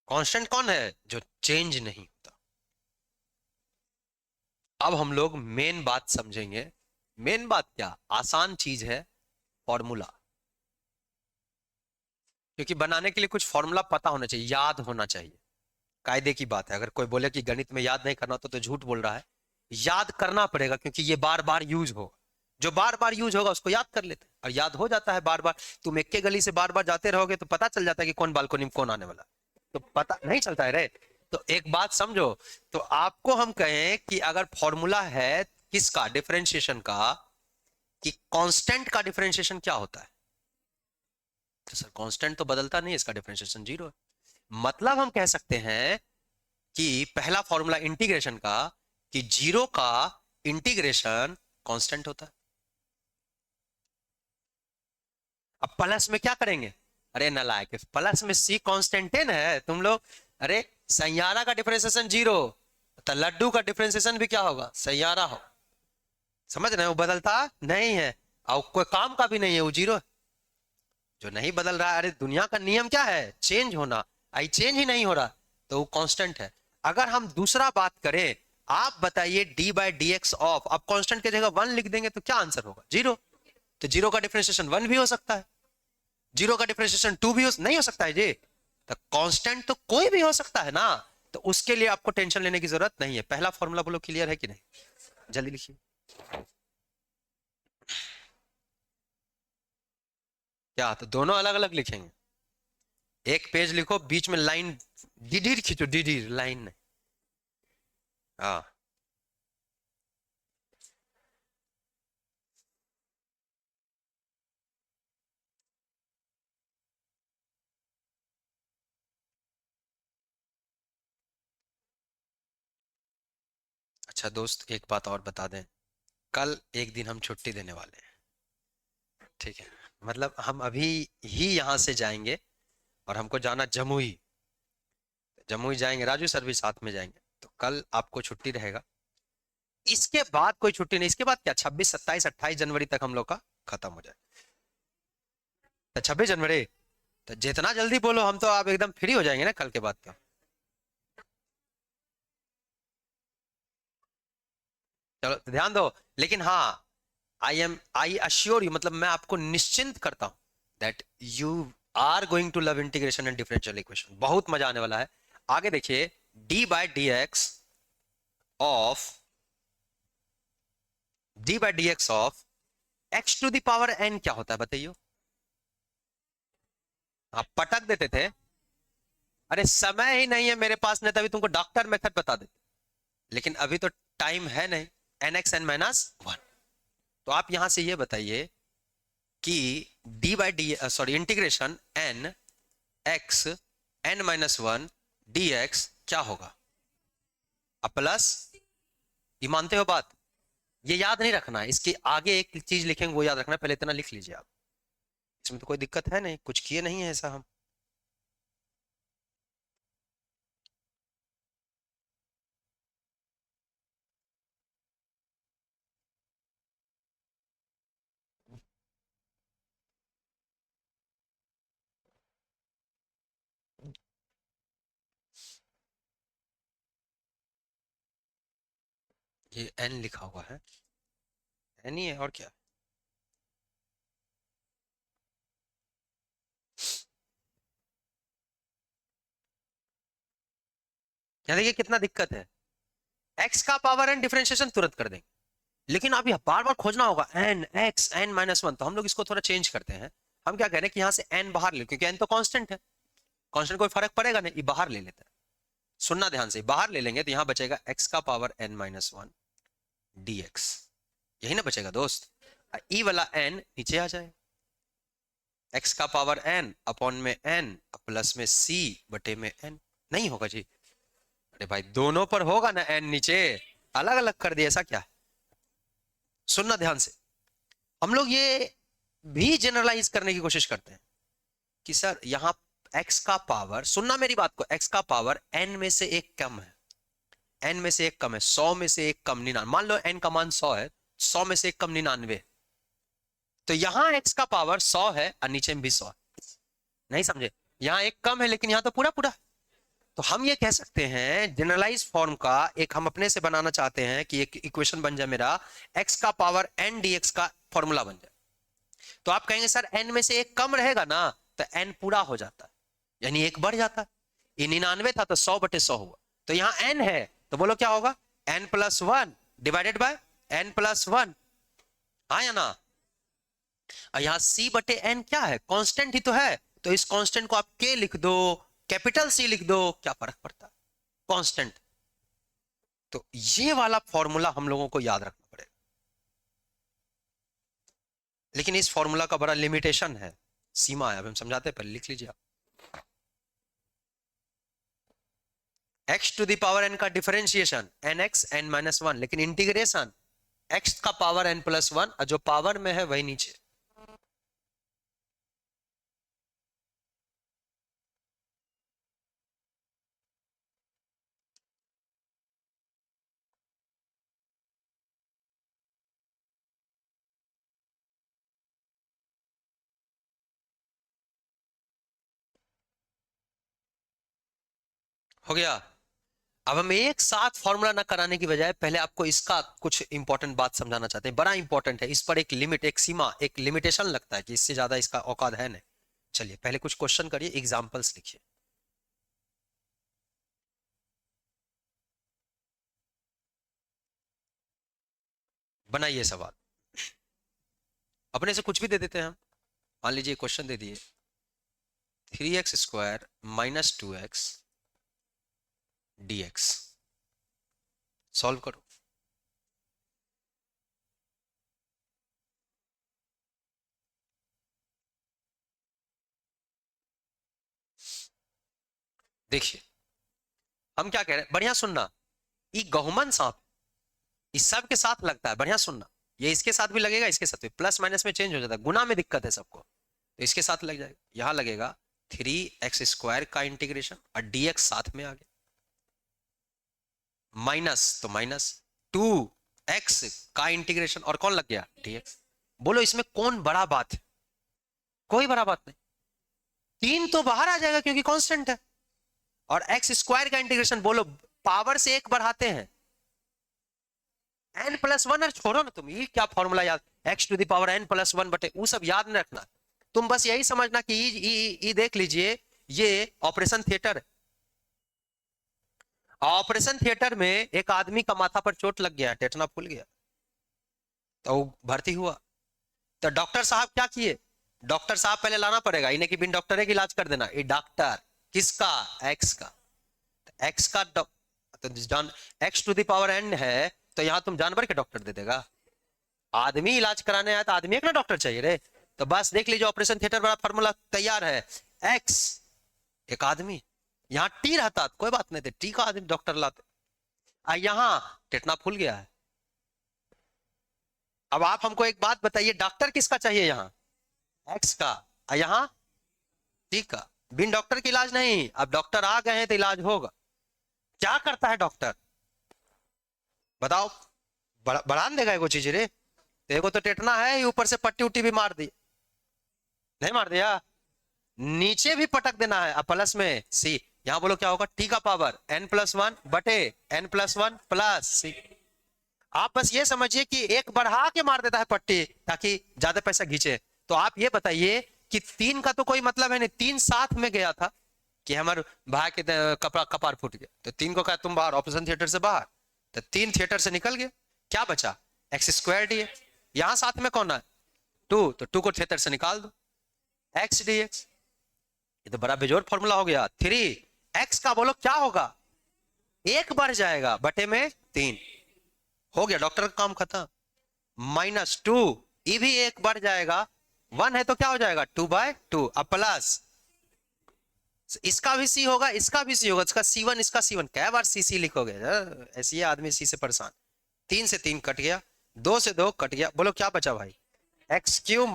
Speaker 1: कांस्टेंट कौन है, जो चेंज नहीं होता। अब हम लोग मेन बात समझेंगे। मेन बात क्या, आसान चीज है, फॉर्मूला। क्योंकि बनाने के लिए कुछ फॉर्मूला पता होना चाहिए, याद होना चाहिए, कायदे की बात है। अगर कोई बोले कि गणित में याद नहीं करना होता तो झूठ बोल रहा है, याद करना पड़ेगा, क्योंकि ये बार बार यूज होगा, जो बार बार यूज होगा उसको याद कर लेते हैं, और याद हो जाता है बार बार। तुम एक के गली से बार बार जाते रहोगे तो पता चल जाता है कि कौन बालकोनी में कौन आने वाला, तो पता नहीं चलता है रे। तो एक बात समझो, तो आपको हम कहें कि अगर फॉर्मूला है किसका, डिफरेंशिएशन का, कि कांस्टेंट का डिफरेंशिएशन क्या होता है, तो सर कांस्टेंट तो बदलता नहीं है, इसका डिफरेंशिएशन 0 है। मतलब हम कह सकते हैं कि पहला फॉर्मूला इंटीग्रेशन का, कि 0 का इंटीग्रेशन कांस्टेंट होता है। अब प्लस में क्या करेंगे, अरे नालायक, प्लस में सी कांस्टेंट है तुम लोग, अरे सैयारा का डिफरेंशिएशन 0, तो लड्डू का डिफरेंशिएशन भी क्या होगा, सैयारा हो। समझ रहे हो, वो बदलता नहीं है और कोई काम का भी नहीं है, वो जीरो है। जो नहीं बदल रहा है, अरे दुनिया का नियम क्या है, चेंज होना। आई चेंज ही नहीं हो रहा, तो वो कांस्टेंट है। अगर हम दूसरा बात करें, आप बताइए D by d x of, आप कांस्टेंट की जगह वन लिख देंगे तो क्या आंसर होगा, जीरो। तो जीरो का डिफरेंशिएशन वन भी हो सकता है, जीरो का डिफरेंशिएशन टू भी नहीं हो सकता है जी। तो कांस्टेंट तो कोई भी हो सकता है ना। तो उसके लिए आपको टेंशन लेने की जरूरत नहीं है। पहला फॉर्मूला बोलो, क्लियर है कि नहीं, जल्दी लिखिए। क्या, तो दोनों अलग अलग लिखेंगे। एक पेज लिखो, बीच में लाइन डिडीर खींचो, डिडीर लाइन नहीं। हाँ, अच्छा दोस्त, एक बात और बता दें, कल एक दिन हम छुट्टी देने वाले हैं, ठीक है। मतलब हम अभी ही यहाँ से जाएंगे, और हमको जाना जमुई। जमुई जाएंगे, राजू सर भी साथ में जाएंगे, तो कल आपको छुट्टी रहेगा। इसके बाद कोई छुट्टी नहीं, इसके बाद क्या, 26 27 28 जनवरी तक हम लोग का खत्म हो जाए। तो 26 जनवरी, तो जितना जल्दी बोलो, हम तो आप एकदम फ्री हो जाएंगे ना कल के बाद तो। चलो तो ध्यान दो। लेकिन हाँ, आई अश्योर यू, मतलब मैं आपको निश्चिंत करता हूं that you are going to love integration and differential equation, बहुत मजा आने वाला है। आगे देखिए, d by d x of, d by d x of x to the power n क्या होता है बताइए। आप पटक देते थे, अरे समय ही नहीं है मेरे पास, नहीं तभी तुमको डॉक्टर मेथड बता देते। लेकिन अभी तो टाइम है नहीं, n x n minus one. तो आप यहां से ये बताइए कि d by d, sorry, integration n x n minus one d x क्या होगा। अब प्लस, ये मानते हो बात, ये याद नहीं रखना है, इसके आगे एक चीज लिखेंगे वो याद रखना है, पहले इतना लिख लीजिए आप। इसमें तो कोई दिक्कत है नहीं, कुछ किए नहीं है ऐसा हम। ये एन लिखा हुआ है, एन ही है और क्या। यहाँ देखिए कितना दिक्कत है, एक्स का पावर एन डिफरेंशिएशन तुरंत कर देंगे, लेकिन अभी बार बार खोजना होगा n x n minus one. तो हम लोग इसको थोड़ा चेंज करते हैं। हम क्या कह रहे हैं कि यहाँ से एन बाहर ले, क्योंकि एन तो कांस्टेंट है, कांस्टेंट कोई फर्क पड़ेगा नहीं, ये बाहर ले लेते हैं। सुनना ध्यान से, बाहर ले लेंगे तो यहाँ बचेगा एक्स का power n minus one d x, यही ना बचेगा दोस्त। ई वाला एन नीचे आ जाए, एक्स का पावर एन अपॉन में एन प्लस में सी बटे में एन। नहीं होगा जी, अरे भाई दोनों पर होगा ना एन नीचे, अलग अलग कर दिया, ऐसा क्या है। सुनना ध्यान से, हम लोग ये भी जनरलाइज करने की कोशिश करते हैं कि सर यहां x का पावर, सुनना मेरी बात को, x का पावर n में से एक कम है, n में से एक कम है, 100 में से एक कम 99, मान लो n का मान 100 है, 100 में से एक कम 99। तो यहां x का पावर 100 है और नीचे में भी 100 है। नहीं समझे, यहां एक कम है लेकिन यहां तो पूरा पूरा। तो हम ये कह सकते हैं जनरलाइज फॉर्म का एक हम अपने से बनाना चाहते हैं कि एक इक्वेशन बन जाए मेरा, x का पावर n dx का फॉर्मूला बन जाए। तो आप कहेंगे सर n में से एक कम रहेगा ना, तो n पूरा हो जाता है, यानी एक बढ़ जाता है। ये 99 था तो 100/100 हुआ, तो यहां n है, तो बोलो क्या होगा, n plus one divided by n plus one. हाँ या ना। और यहाँ c/n क्या है, कांस्टेंट ही तो है, तो इस कांस्टेंट को आप k लिख दो, कैपिटल C लिख दो, क्या फर्क पड़ता है, कांस्टेंट। तो ये वाला फॉर्मूला हम लोगों को याद रखना पड़ेगा, लेकिन इस फॉर्मूला का बड़ा लिमिटेशन है, सीमा है, अब हम समझाते हैं, पहले लिख लीजिए आप। x to the power n का differentiation n x n minus one, लेकिन इंटीग्रेशन x का पावर n प्लस वन, और जो पावर में है वही नीचे। हो गया। अब हम एक साथ फॉर्मूला ना कराने की बजाय पहले आपको इसका कुछ इंपॉर्टेंट बात समझाना चाहते हैं, बड़ा इंपॉर्टेंट है, इस पर एक लिमिट, एक सीमा, एक लिमिटेशन लगता है कि इससे ज्यादा इसका औकात है नहीं। चलिए पहले कुछ क्वेश्चन करिए, एग्जांपल्स लिखिए। बनाइए सवाल, अपने से कुछ भी दे देते हैं हम। मान लीजिए क्वेश्चन दे दिए 3x² - 2x dx, सॉल्व करो। देखिए हम क्या कह रहे हैं, बढ़िया सुनना। ये गहुमन सांप इस सब के साथ लगता है, बढ़िया सुनना। ये इसके साथ भी लगेगा, इसके साथ भी, प्लस माइनस में चेंज हो जाता है, गुना में दिक्कत है सबको, तो इसके साथ लग जाएगा, यहां लगेगा 3x² का इंटीग्रेशन और dx साथ में आ गया, माइनस तो माइनस 2x का इंटीग्रेशन और कौन लग गया, dx। बोलो इसमें कौन बड़ा बात है, कोई बड़ा बात नहीं। तीन तो बाहर आ जाएगा क्योंकि कांस्टेंट है, और x² का इंटीग्रेशन बोलो पावर से एक बढ़ाते हैं, n+1, और छोड़ो ना तुम, ये क्या फॉर्मूला याद, x⁴n+1 बटे वो सब याद नहीं रखना। तुम बस यही समझना कि ये देख लीजिए, ये ऑपरेशन थिएटर है। ऑपरेशन थिएटर में एक आदमी का माथा पर चोट लग गया, टेटना फूल गया, तो वो भर्ती हुआ। तो डॉक्टर साहब क्या किए, डॉक्टर साहब पहले लाना पड़ेगा, इन्हें कि बिन डॉक्टर का इलाज कर देना, ये डॉक्टर किसका, एक्स का, एक्स का तो जान, x⁴n है, तो यहां तुम जानवर के डॉक्टर दे देगा, आदमी इलाज कराने आया तो आदमी एक ना डॉक्टर चाहिए रे। तो बस देख लीजिए ऑपरेशन थिएटर वाला फॉर्मूला तैयार है, एक्स एक आदमी, यहाँ टी रहता कोई बात नहीं थे, टी का आदमी डॉक्टर लाते, यहाँ टेटना फूल गया है। अब आप हमको एक बात बताइए, डॉक्टर किसका चाहिए यहाँ, एक्स का, यहाँ टी का, बिन डॉक्टर का इलाज नहीं, अब डॉक्टर आ गए हैं तो इलाज होगा। क्या करता है डॉक्टर बताओ, बढ़ा देगा एगो चीज रे, एगो तो टेटना है, ऊपर से पट्टी उट्टी भी मार दी, नहीं मार दिया, नीचे भी पटक देना है, अब प्लस में सी, यहां बोलो क्या होगा, टी का पावर n+1 बटे n+1 + सी। आप बस ये समझिए कि एक बढ़ा के मार देता है पट्टी ताकि ज्यादा पैसा खींचे। तो आप ये बताइए कि तीन का तो कोई मतलब है नहीं, तीन साथ में गया था कि हमारे भाई के कपड़ा कपार फूट गया, तो तीन को कहा तुम बाहर, ऑपरेशन थिएटर से बाहर, तो तीन थिएटर से निकल गया, क्या बचा, x² यहां साथ में कौन है, टू, तो टू को थिएटर से निकाल दो, x dx। ये तो बड़ा बेजोर फॉर्मूला हो गया। 3x का बोलो क्या होगा, एक बढ़ जाएगा बटे में 3, हो गया डॉक्टर का काम खत्म। -2, ये भी एक बढ़ जाएगा, 1 है तो क्या हो जाएगा 2/2, अब प्लस इसका भी सी होगा, इसका भी सी होगा, इसका C1, इसका C1, कै बार सी सी लिखोगे, ऐसी आदमी सी से परेशान। 3 से 3 कट गया, 2 से 2 कट गया, बोलो क्या बचा भाई, x³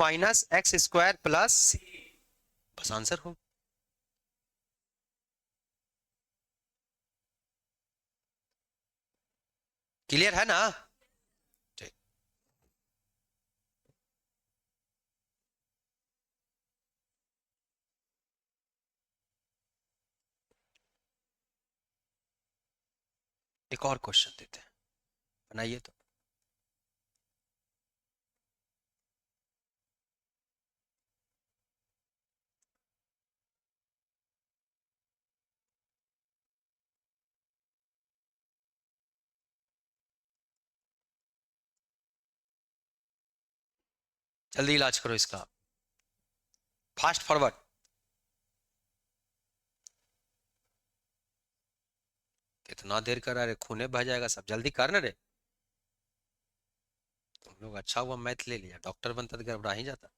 Speaker 1: - x² + बस आंसर हो। क्लियर है ना, ठीक। एक और क्वेश्चन देते हैं, बनाइए तो। जल्दी इलाज करो इसका, फास्ट फॉरवर्ड। कितना देर करा रे, खूने बह जाएगा सब, जल्दी कर ना रे। तुम लोग अच्छा हुआ मैथ ले लिया, डॉक्टर बनता तो गड़बड़ा ही जाता।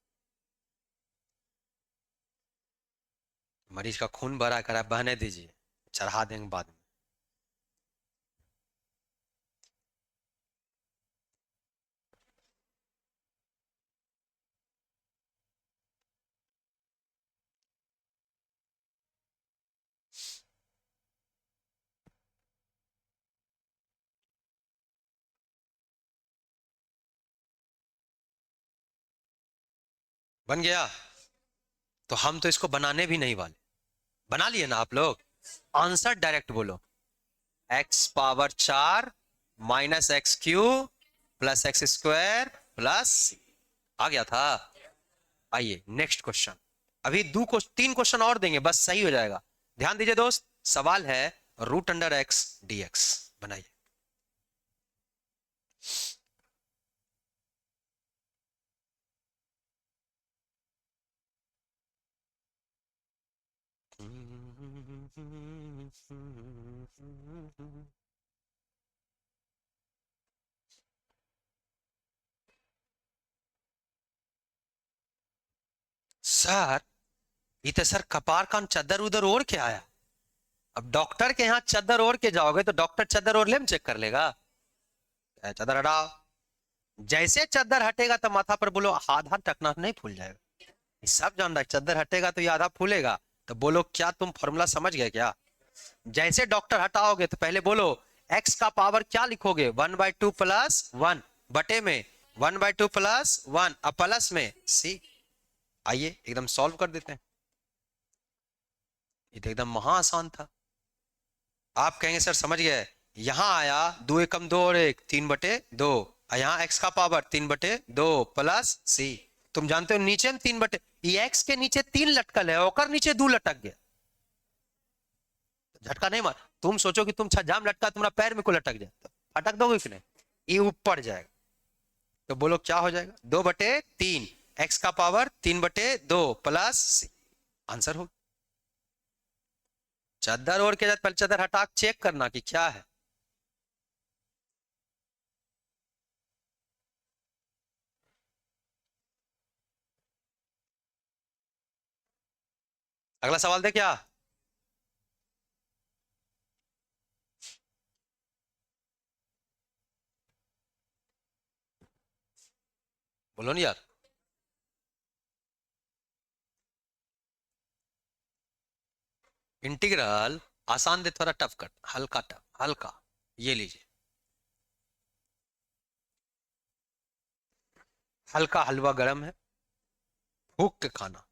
Speaker 1: मरीज का खून भरा करा, बहने दीजिए, चढ़ा देंगे बाद में। बन गया, तो हम तो इसको बनाने भी नहीं वाले, बना लिए ना आप लोग। आंसर डायरेक्ट बोलो, x power 4 minus x q plus x square plus, आ गया था। आइए नेक्स्ट क्वेश्चन, अभी तीन क्वेश्चन और देंगे बस सही हो जाएगा। ध्यान दीजिए दोस्त, सवाल है रूट अंडर एक्स डीएक्स, बनाइए। सर ये तो सर कपार कान चद्दर उधर ओढ़ के आया। अब डॉक्टर के यहाँ चद्दर ओढ़ के जाओगे तो डॉक्टर चद्दर ओढ़ ले में चेक कर लेगा, चद्दर हटाओ। जैसे चद्दर हटेगा तो माथा पर बोलो आधा टकना नहीं फूल जाएगा, सब जान रहा है चद्दर हटेगा तो ये आधा फूलेगा। तो बोलो क्या तुम फॉर्मूला समझ गए क्या? जैसे डॉक्टर हटाओगे तो पहले बोलो एक्स का पावर क्या लिखोगे, 1/2 प्लस 1 बटे में 1/2 प्लस 1 अब प्लस में सी। आइए एकदम सॉल्व कर देते हैं, ये तो एकदम महा आसान था। आप कहेंगे सर समझ गए, यहां आया 2 एकम 2 और 1 3/2, यहाँ एक्स का पावर 3/2 प्लस सी। तुम जानते हो नीचे में 3/, ये एक्स के नीचे 3 लटकल है और नीचे 2 लटक गया, झटका नहीं मार। तुम सोचो कि तुम छज्जाम लटका तुम्हारा पैर में को लटक जाए तो फटक दोगे कि नहीं, ये ऊपर जाएगा। तो बोलो क्या हो जाएगा, 2/3 एक्स का पावर 3/2 प्लस सी, आंसर हो। चादर ओढ़ के पहले चादर हटा चेक करना कि क्या है। अगला सवाल दे क्या, बोलो नहीं यार। इंटीग्रल आसान दे, थोड़ा टफ कर, हल्का टफ हल्का। ये लीजिए हल्का हलवा गरम है, फूक के खाना।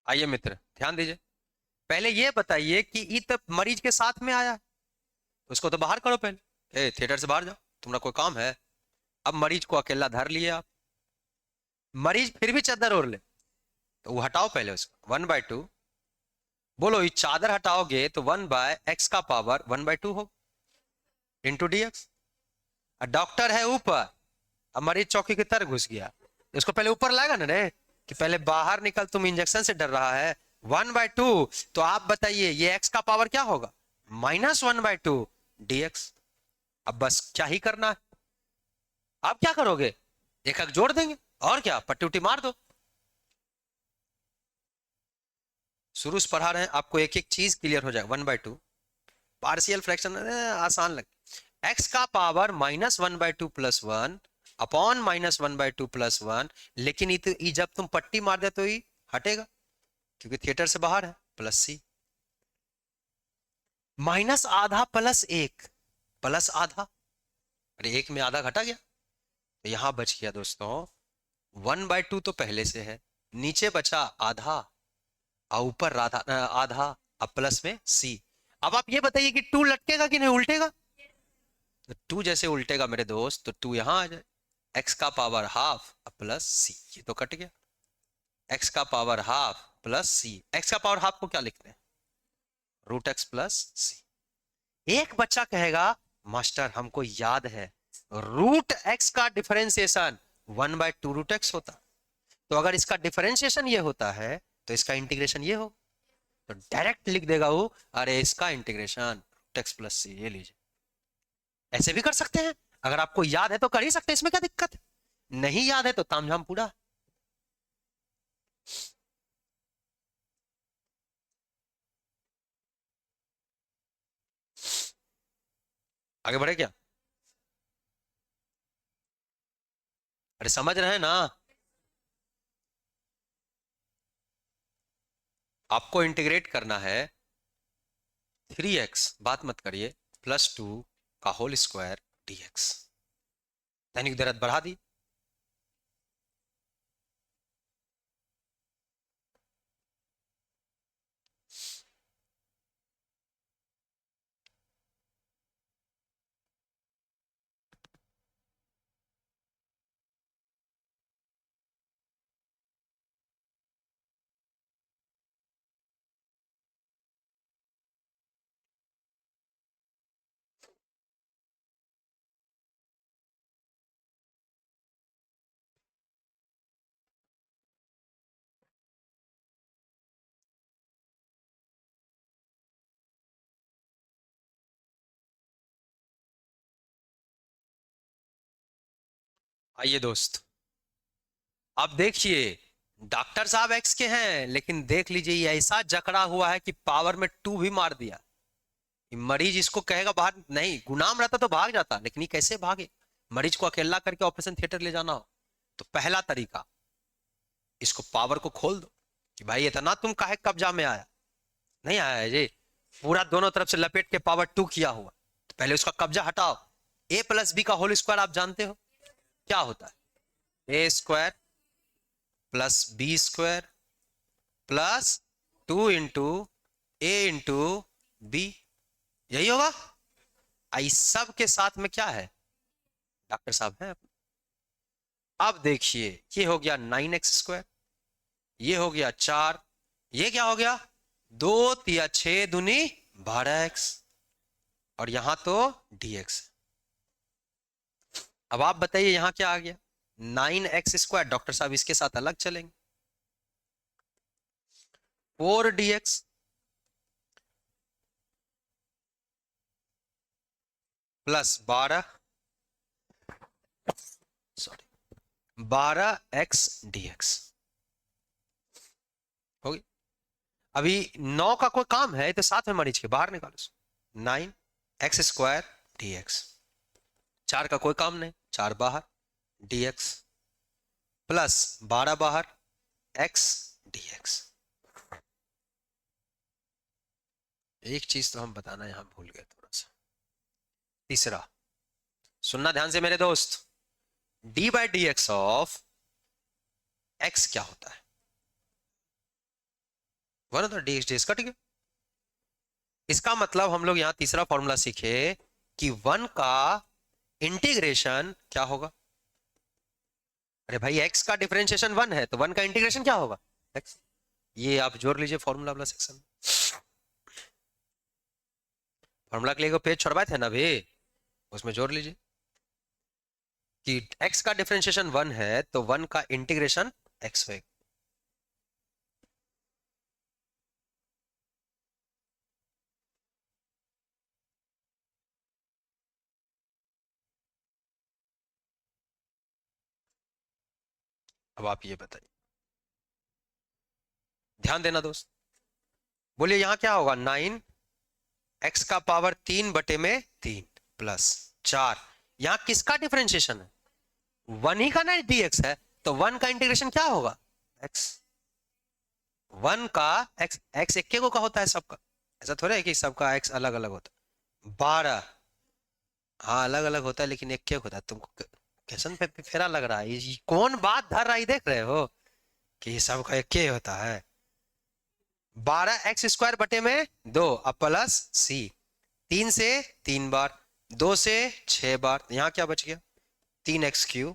Speaker 1: आइए मित्र ध्यान दीजिए, पहले ये बताइए कि ये तो मरीज के साथ में आया है, उसको तो बाहर करो पहले, थिएटर से बाहर जाओ, तुम्हारा कोई काम है। अब मरीज को अकेला धर लिए आप, मरीज फिर भी चादर ओढ़ ले तो वो हटाओ पहले उसको 1/2, बोलो ये चादर हटाओगे तो 1/x का पावर 1/2 हो इंटू डीएक्स। डॉक्टर है ऊपर, अब मरीज चौकी की तरह घुस गया, इसको पहले ऊपर लाएगा ना रे, कि पहले बाहर निकल, तुम इंजेक्शन से डर रहा है। 1/2, तो आप बताइए ये x का पावर क्या होगा, -1/2 डीएक्स। अब बस क्या ही करना है, आप क्या करोगे, एक एक जोड़ देंगे और क्या, पट्टी उट्टी मार दो। शुरू से पढ़ा रहे हैं आपको, एक एक चीज क्लियर हो जाए। 1/2 पार्शियल फ्रैक्शन आसान लगे, एक्स का पावर -1/2 प्लस 1 अपॉन -1/2 प्लस 1, लेकिन ये जब तुम पट्टी मार दे तो ये हटेगा क्योंकि थिएटर से बाहर है, प्लस सी माइनस आधा प्लस 1 प्लस आधा, अरे एक में आधा घटा गया तो यहां बच गया दोस्तों 1/2 तो पहले से है, नीचे बचा आधा और ऊपर आधा, अब प्लस में सी। अब आप ये बताइए कि 2 लटकेगा कि नहीं उल्टेगा, तो 2 जैसे उल्टेगा मेरे दोस्त तो 2 यहां आ जाए, एक्स का पावर हाफ प्लस सी, ये तो कट गया, एक्स का पावर हाफ प्लस सी, एक्स का पावर हाफ को क्या लिखते हैं, √x प्लस सी। एक बच्चा कहेगा मास्टर हमको याद है √x का डिफरेंशिएशन 1/2 √x होता, तो अगर इसका डिफरेंशिएशन ये होता है तो इसका इंटीग्रेशन ये हो, तो डायरेक्ट लिख देगा वो, अरे इसका इंटीग्रेशन √x प्लस सी, ये लीजिए। ऐसे भी कर सकते हैं, अगर आपको याद है तो कर ही सकते हैं, इसमें क्या दिक्कत है, नहीं याद है तो तामझाम पूरा। आगे बढ़े क्या? अरे समझ रहे हैं ना? आपको इंटीग्रेट करना है 3x, बात मत करिए, +2 का होल स्क्वायर dx। दैनिक दरद बढ़ा दी। आइए दोस्त, अब देखिए, डॉक्टर साहब एक्स के हैं, लेकिन देख लीजिए ये ऐसा जकड़ा हुआ है कि पावर में 2 भी मार दिया। मरीज इसको कहेगा बाहर नहीं, गुनाम रहता तो भाग जाता, लेकिन ये कैसे भागे? मरीज को अकेला करके ऑपरेशन थिएटर ले जाना हो तो पहला तरीका, इसको पावर को खोल दो कि भाई इतना तुम काहे कब्जा में आया। नहीं आया है जी, पूरा दोनों तरफ से लपेट के पावर 2 किया हुआ, तो पहले उसका कब्जा हटाओ। a+b का होल स्क्वायर आप जानते हो क्या होता है? a² + b² +2 into a into B, यही होगा। इस सब के साथ में क्या है? डॉक्टर साहब है। अब देखिए, ये हो गया 9x², ये हो गया 4, ये क्या हो गया? 2 × 6 = 12x, और यहां तो dx। अब आप बताइए यहां क्या आ गया? 9x²। डॉक्टर साहब इसके साथ अलग चलेंगे। 4dx +12, सॉरी, 12x dx हो गई। अभी 9 का कोई काम है तो साथ में मरीज के बाहर निकालो। 9x² dx, 4 का कोई काम नहीं, 4 बाहर dx +12 बाहर x dx। एक चीज तो हम बताना यहां भूल गए थोड़ा सा। तीसरा, सुनना ध्यान से मेरे दोस्त, d/dx ऑफ x क्या होता है? 1 होता है, dx कट गया। इसका मतलब हम लोग यहां तीसरा फॉर्मूला सीखे कि 1 का इंटीग्रेशन क्या होगा? अरे भाई, x का डिफरेंशिएशन 1 है तो 1 का इंटीग्रेशन क्या होगा? x। ये आप जोड़ लीजिए फॉर्मूला वाला सेक्शन। फॉर्मूला के लिए पेज छोड़वाए थे ना अभी, उसमें जोड़ लीजिए कि x का डिफरेंशिएशन 1 है तो 1 का इंटीग्रेशन x होगा। अब आप ये बताइए, ध्यान देना दोस्त, बोलिए यहां क्या होगा? 9x³ 3/3 +4, यहां किसका डिफरेंशिएशन है? 1 ही का ना dx है, तो 1 का इंटीग्रेशन क्या होगा? x। 1 का x एक को का होता है सबका, ऐसा थोड़ा है कि सबका x अलग अलग होता है। 12, हाँ अलग अलग होता है लेकिन एक के होता है। तुमको क्वेश्चन पे फेरा लग रहा है, ये कौन बात धर रहा है, देख रहे हो कि सबका एक के होता है। 12x²/2 अब +c, 3 से 3 बार, 2 से 6 बार, यहां क्या बच गया? 3x³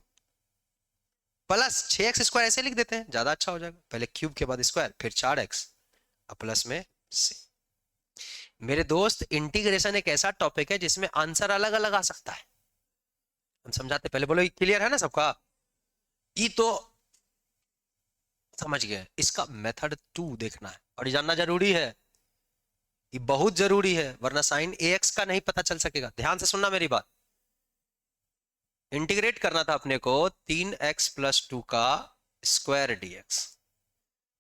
Speaker 1: +6x² ऐसे लिख देते हैं, ज्यादा अच्छा हो जाएगा, पहले क्यूब के बाद स्क्वायर फिर 4x अब प्लस में c। मेरे दोस्त, इंटीग्रेशन एक ऐसा टॉपिक है जिसमें आंसर अलग अलग आ सकता है। हम समझाते, पहले बोलो क्लियर है ना सबका? ये तो समझ गए, इसका मेथड 2 देखना है और ये जानना जरूरी है, ये बहुत जरूरी है, वरना साइन ax का नहीं पता चल सकेगा। ध्यान से सुनना मेरी बात। इंटीग्रेट करना था अपने को 3x + 2 का स्क्वायर dx,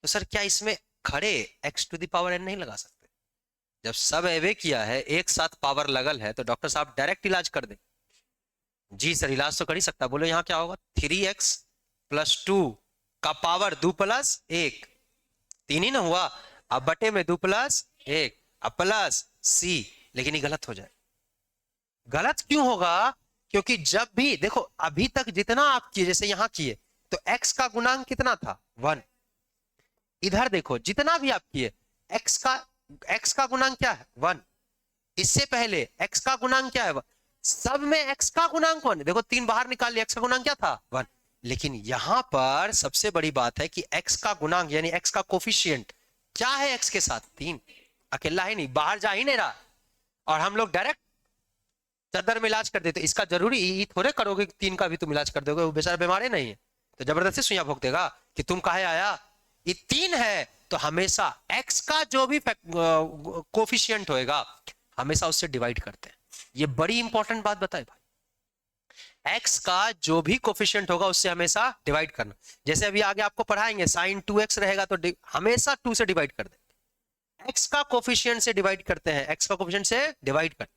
Speaker 1: तो सर क्या इसमें खड़े x⁴n नहीं लगा सकते? जब सब एवे किया है, एक साथ पावर लगल है, तो डॉक्टर साहब डायरेक्ट इलाज कर दे। जी सर इलाज तो कर ही सकता। बोलो यहाँ क्या होगा, 3x+2 का पावर 2+1, 3 ही ना हुआ। अब बटे में 2+1 अब प्लस सी। लेकिन ये गलत हो जाए। गलत क्यों होगा? क्योंकि जब भी देखो अभी तक जितना आप किए, जैसे यहां किए, तो x का गुणांक कितना था, 1। इधर देखो जितना भी आप किए, x का गुणांक क्या है, 1। इससे पहले x का गुणांक क्या है, 1। सब में x का गुणांक 1। देखो 3 बाहर निकाल लिया, x का गुणांक क्या था, 1। लेकिन यहां पर सबसे बड़ी बात है कि x का गुणांक यानी x का कोफिशिएंट क्या है, x के साथ 3। अकेला ही नहीं, बाहर जा ही नहीं रहा। और हम लोग डायरेक्ट चदर में इलाज कर देते। इसका जरूरी ये थोड़े करोगे कि 3 का भी तुम इलाज कर दोगे, वो बेचारा बीमार नहीं है तो जबरदस्ती सुइयां भोग देगा कि तुम काहे आया। ये 3 है तो हमेशा x का जो भी कोफिशिएंट होएगा हमेशा उससे डिवाइड करते हैं। ये बड़ी इंपॉर्टेंट बात बताए भाई, x का जो भी कोफिशिएंट होगा उससे हमेशा डिवाइड करना। जैसे अभी आगे आपको पढ़ाएंगे sin 2x रहेगा तो हमेशा 2 से डिवाइड कर दे। x का कोफिशिएंट से डिवाइड करते हैं, x का कोफिशिएंट से डिवाइड कर।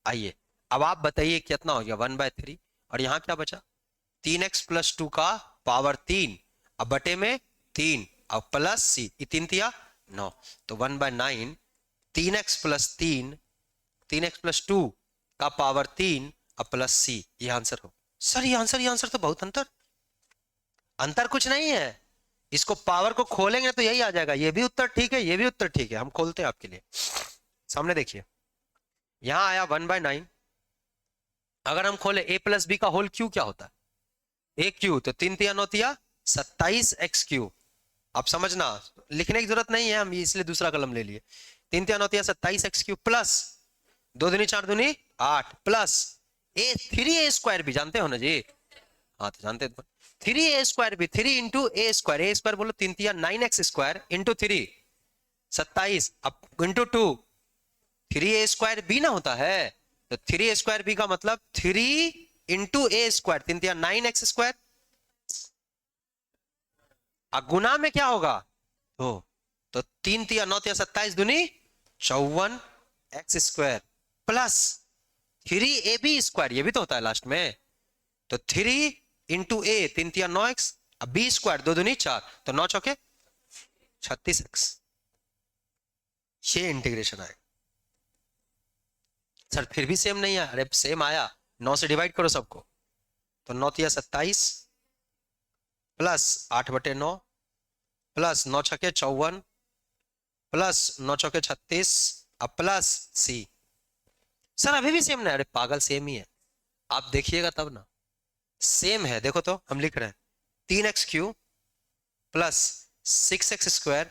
Speaker 1: आइए अब आप बताइए कितना हो गया, 1/3। और यहां क्या बचा, 3x+2 का पावर 3 अब बटे में 3 अब प्लस सी, 3×3=9 तो 1/9। 3x+3 3x+2 का पावर 3 अब प्लस सी, ये आंसर हो। सर ये आंसर तो बहुत अंतर अंतर कुछ नहीं है। इसको पावर को खोलेंगे तो यही आ जाएगा। ये भी उत्तर ठीक है, ये भी उत्तर ठीक है। हम खोलते हैं आपके लिए, सामने देखिए। यहां आया 1/9। अगर हम खोले a+b का होल क्यू क्या होता है, a क्यू, तो 3×3=9=27x3। आप समझना, लिखने की जरूरत नहीं है, हम इसलिए दूसरा कलम ले लिए। 3×3=27x3 प्लस 2×2=4 प्लस a3a² भी जानते हो ना जी, हाँ तो जानते हैं। 3a² भी, 3 × a², बोलो 3×3=9x² इंटू 3 27 अब इंटू 2 3a² ना होता है। तो 3a² का मतलब 3 × a², 3×3=9x²। गुना में क्या होगा, तो 3×3=9×3=57 प्लस 3ab², ये भी तो होता है लास्ट में। तो 3 × a, 3×3=9x, अब b², 2×2=4, तो 9×4=36x। ये इंटीग्रेशन आएगा। सर फिर भी सेम नहीं है, अरे सेम आया, 9 से डिवाइड करो सबको, तो 9×3=27 प्लस 8/9 प्लस 9×6=54 प्लस 9×4=36 अब प्लस सी। सर अभी भी सेम नहीं, अरे पागल सेम ही है, आप देखिएगा तब ना। सेम है, देखो तो हम लिख रहे हैं 3x³ plus 6x²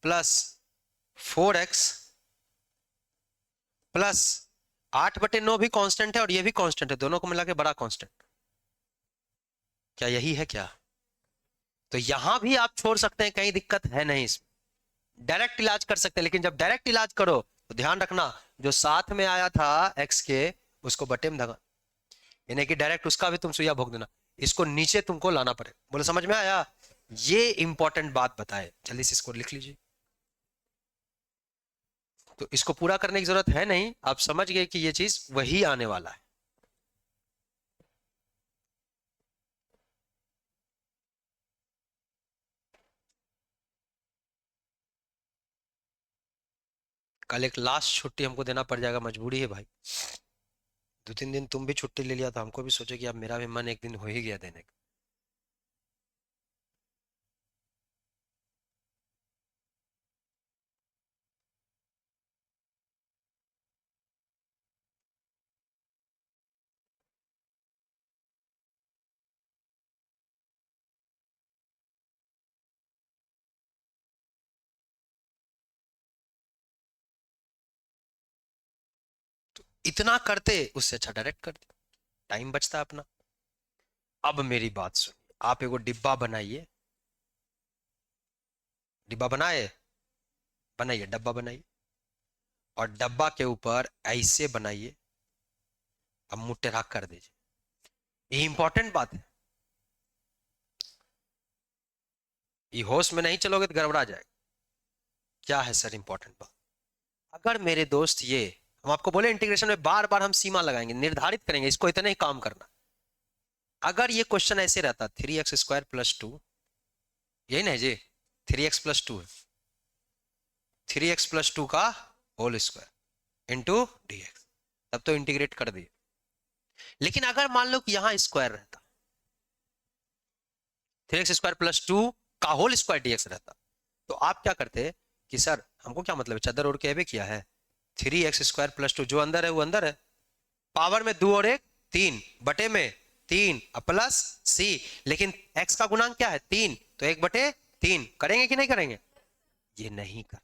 Speaker 1: plus 4x plus 8/9 भी कांस्टेंट है और ये भी कांस्टेंट है, दोनों को मिला के बड़ा कांस्टेंट। क्या यही है क्या? तो यहां भी आप छोड़ सकते हैं, कहीं दिक्कत है नहीं इसमें, डायरेक्ट इलाज कर सकते हैं। लेकिन जब डायरेक्ट इलाज करो तो ध्यान रखना, जो साथ में आया था x के उसको बटे में धगा, यानी कि डायरेक्ट उसका भी तुम सुइया भोग देना, इसको नीचे तुमको लाना पड़े। बोले समझ में आया? ये इंपॉर्टेंट बात बताए, जल्दी से इसको लिख लीजिए। तो इसको पूरा करने की जरूरत है नहीं, आप समझ गए कि ये चीज वही आने वाला है। कल एक लास्ट छुट्टी हमको देना पड़ जाएगा, मजबूरी है भाई। 2-3 दिन तुम भी छुट्टी ले लिया तो हमको भी सोचे कि अब मेरा भी मन एक दिन हो ही गया देने का। इतना करते उससे अच्छा डायरेक्ट करते, टाइम बचता अपना। अब मेरी बात सुनिए, आप एगो डिब्बा बनाइए, डिब्बा बनाए, बनाइए डब्बा बनाइए, और डब्बा के ऊपर ऐसे बनाइए, अब मुंह टेढ़ा कर दीजिए। ये इंपॉर्टेंट बात है, ये होश में नहीं चलोगे तो गड़बड़ा जाएगा। क्या है सर इंपॉर्टेंट बात? अगर मेरे दोस्त ये, हम आपको बोले इंटीग्रेशन में बार बार हम सीमा लगाएंगे, निर्धारित करेंगे इसको इतना ही काम करना। अगर ये क्वेश्चन ऐसे रहता 3x² + 2, यही ना जी, 3x + 2 है, 3x + 2 का होल स्क्वायर इंटू dx, तब तो इंटीग्रेट कर दिए। लेकिन अगर मान लो कि यहां स्क्वायर रहता, 3x² + 2 का होल स्क्वायर dx रहता, तो आप क्या करते कि सर हमको क्या मतलब है, चादर ओढ़ के एवे किया है, 3x² + 2 जो अंदर है वो अंदर है, पावर में 2 और 1 3 बटे में 3 प्लस सी, लेकिन x का गुणांक क्या है 3, तो 1/3 करेंगे कि नहीं करेंगे? ये नहीं कर,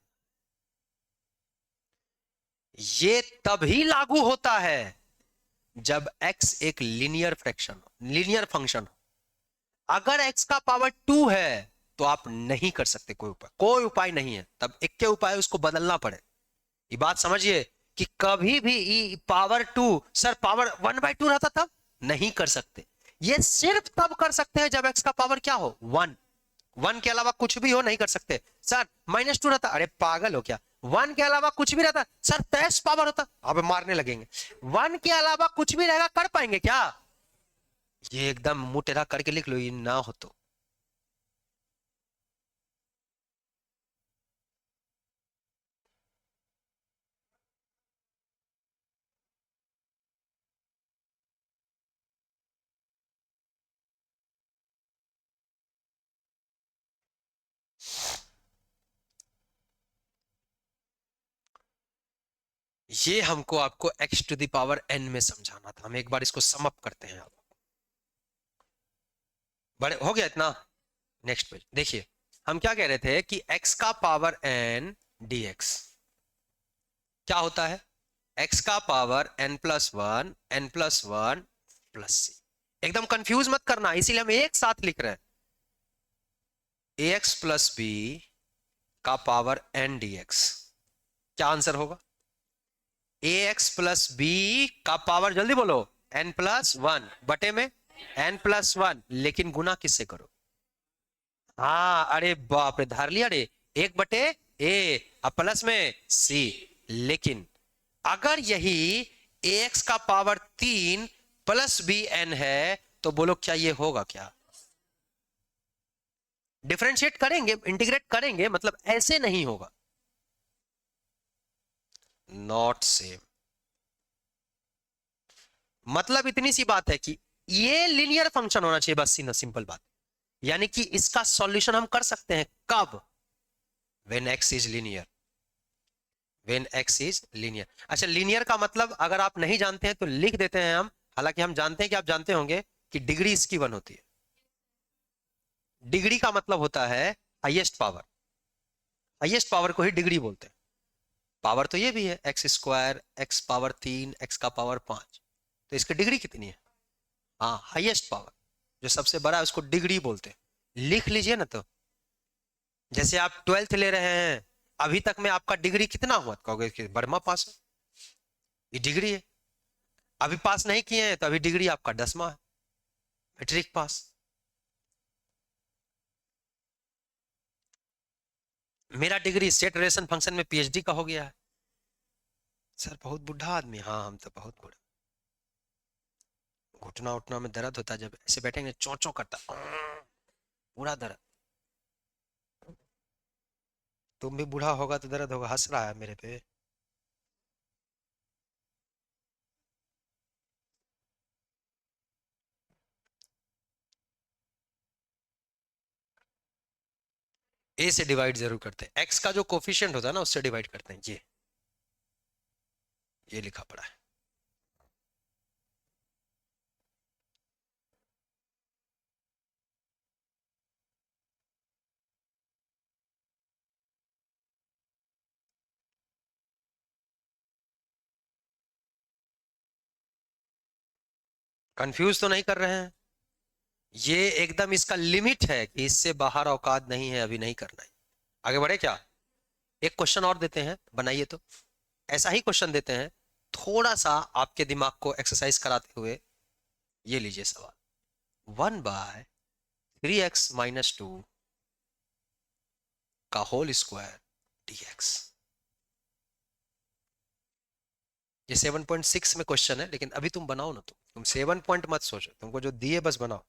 Speaker 1: ये तभी लागू होता है जब x एक लीनियर फ्रैक्शन हो, लीनियर फंक्शन हो। अगर x का पावर 2 है तो आप नहीं कर सकते कोई उपाय, कोई उपाय नहीं है, तब एक के उपाय उसको बदलना पड़े। ये बात समझिए कि कभी भी पावर 2, सर पावर 1/2 रहता तब नहीं कर सकते। ये सिर्फ तब कर सकते हैं जब x का पावर क्या हो 1, 1 के अलावा कुछ भी हो नहीं कर सकते। सर -2 रहता, अरे पागल हो क्या, 1 के अलावा कुछ भी रहता सर 23 पावर होता, अब मारने लगेंगे। 1 के अलावा कुछ भी रहेगा कर पाएंगे क्या? ये एकदम मुंह टेढ़ा करके लिख लो, ये ना हो तो। ये हमको आपको x⁴n में समझाना था, हम एक बार इसको सम अप करते हैं। आप बड़े हो गया इतना, नेक्स्ट पेज देखिए। हम क्या कह रहे थे कि x का पावर n dx क्या होता है, x का पावर n+1 n+1 प्लस सी। एकदम कंफ्यूज मत करना, इसीलिए हम एक साथ लिख रहे हैं ax + b का पावर n dx। क्या आंसर होगा? ax + b का पावर, जल्दी बोलो, n+1 बटे में n+1, लेकिन गुना किससे करो? हाँ, अरे बाप रे, धार लिया रे, 1/a अब प्लस में c। लेकिन अगर यही ax का पावर 3 + bn है तो बोलो क्या ये होगा क्या? डिफरेंशिएट करेंगे, इंटीग्रेट करेंगे, मतलब ऐसे नहीं होगा, नॉट सेम। मतलब इतनी सी बात है कि ये लीनियर फंक्शन होना चाहिए, बस सीधा सिंपल बात। यानी कि इसका सॉल्यूशन हम कर सकते हैं कब? When x is linear, when x is linear. अच्छा, लीनियर का मतलब अगर आप नहीं जानते हैं तो लिख देते हैं हम, हालांकि हम जानते हैं कि आप जानते होंगे कि डिग्री इसकी 1 होती है। डिग्री का मतलब होता है हाईएस्ट पावर, हाईएस्ट पावर को ही डिग्री बोलते हैं। पावर तो ये भी है x², x⁴ x⁵ तो इसकी डिग्री कितनी है? हाँ, हाईएस्ट पावर जो सबसे बड़ा है उसको डिग्री बोलते हैं। लिख लीजिए ना तो, जैसे आप 12th ले रहे हैं, अभी तक में आपका डिग्री कितना हुआ, कहोगे कि बर्मा पास है, ये डिग्री है। अभी पास नहीं किए हैं तो अभी डिग्री आपका 10वां है, मैट्रिक पास। मेरा डिग्री सेट रिलेशन फंक्शन में पीएचडी का हो गया है। सर बहुत बुढ़ा आदमी, हाँ हम तो बहुत बुढ़ा, घुटना उठना में दर्द होता है, जब ऐसे बैठेंगे चौ चौ करता, पूरा दर्द। तुम भी बूढ़ा होगा तो दर्द होगा, हंस रहा है मेरे पे। ए से डिवाइड जरूर करते हैं, एक्स का जो कोफिशिएंट होता है ना उससे डिवाइड करते हैं, ये लिखा पड़ा है। कंफ्यूज तो नहीं कर रहे हैं? ये एकदम इसका लिमिट है कि इससे बाहर औकात नहीं है, अभी नहीं करना है। आगे बढ़े क्या? एक क्वेश्चन और देते हैं, बनाइए तो। ऐसा ही क्वेश्चन देते हैं, थोड़ा सा आपके दिमाग को एक्सरसाइज कराते हुए। ये लीजिए सवाल, 1/3x - 2 का होल स्क्वायर dx। ये 7.6 में क्वेश्चन है, लेकिन अभी तुम बनाओ ना, तुम 7 पॉइंट मत सोचो, तुमको जो दिए बस बनाओ।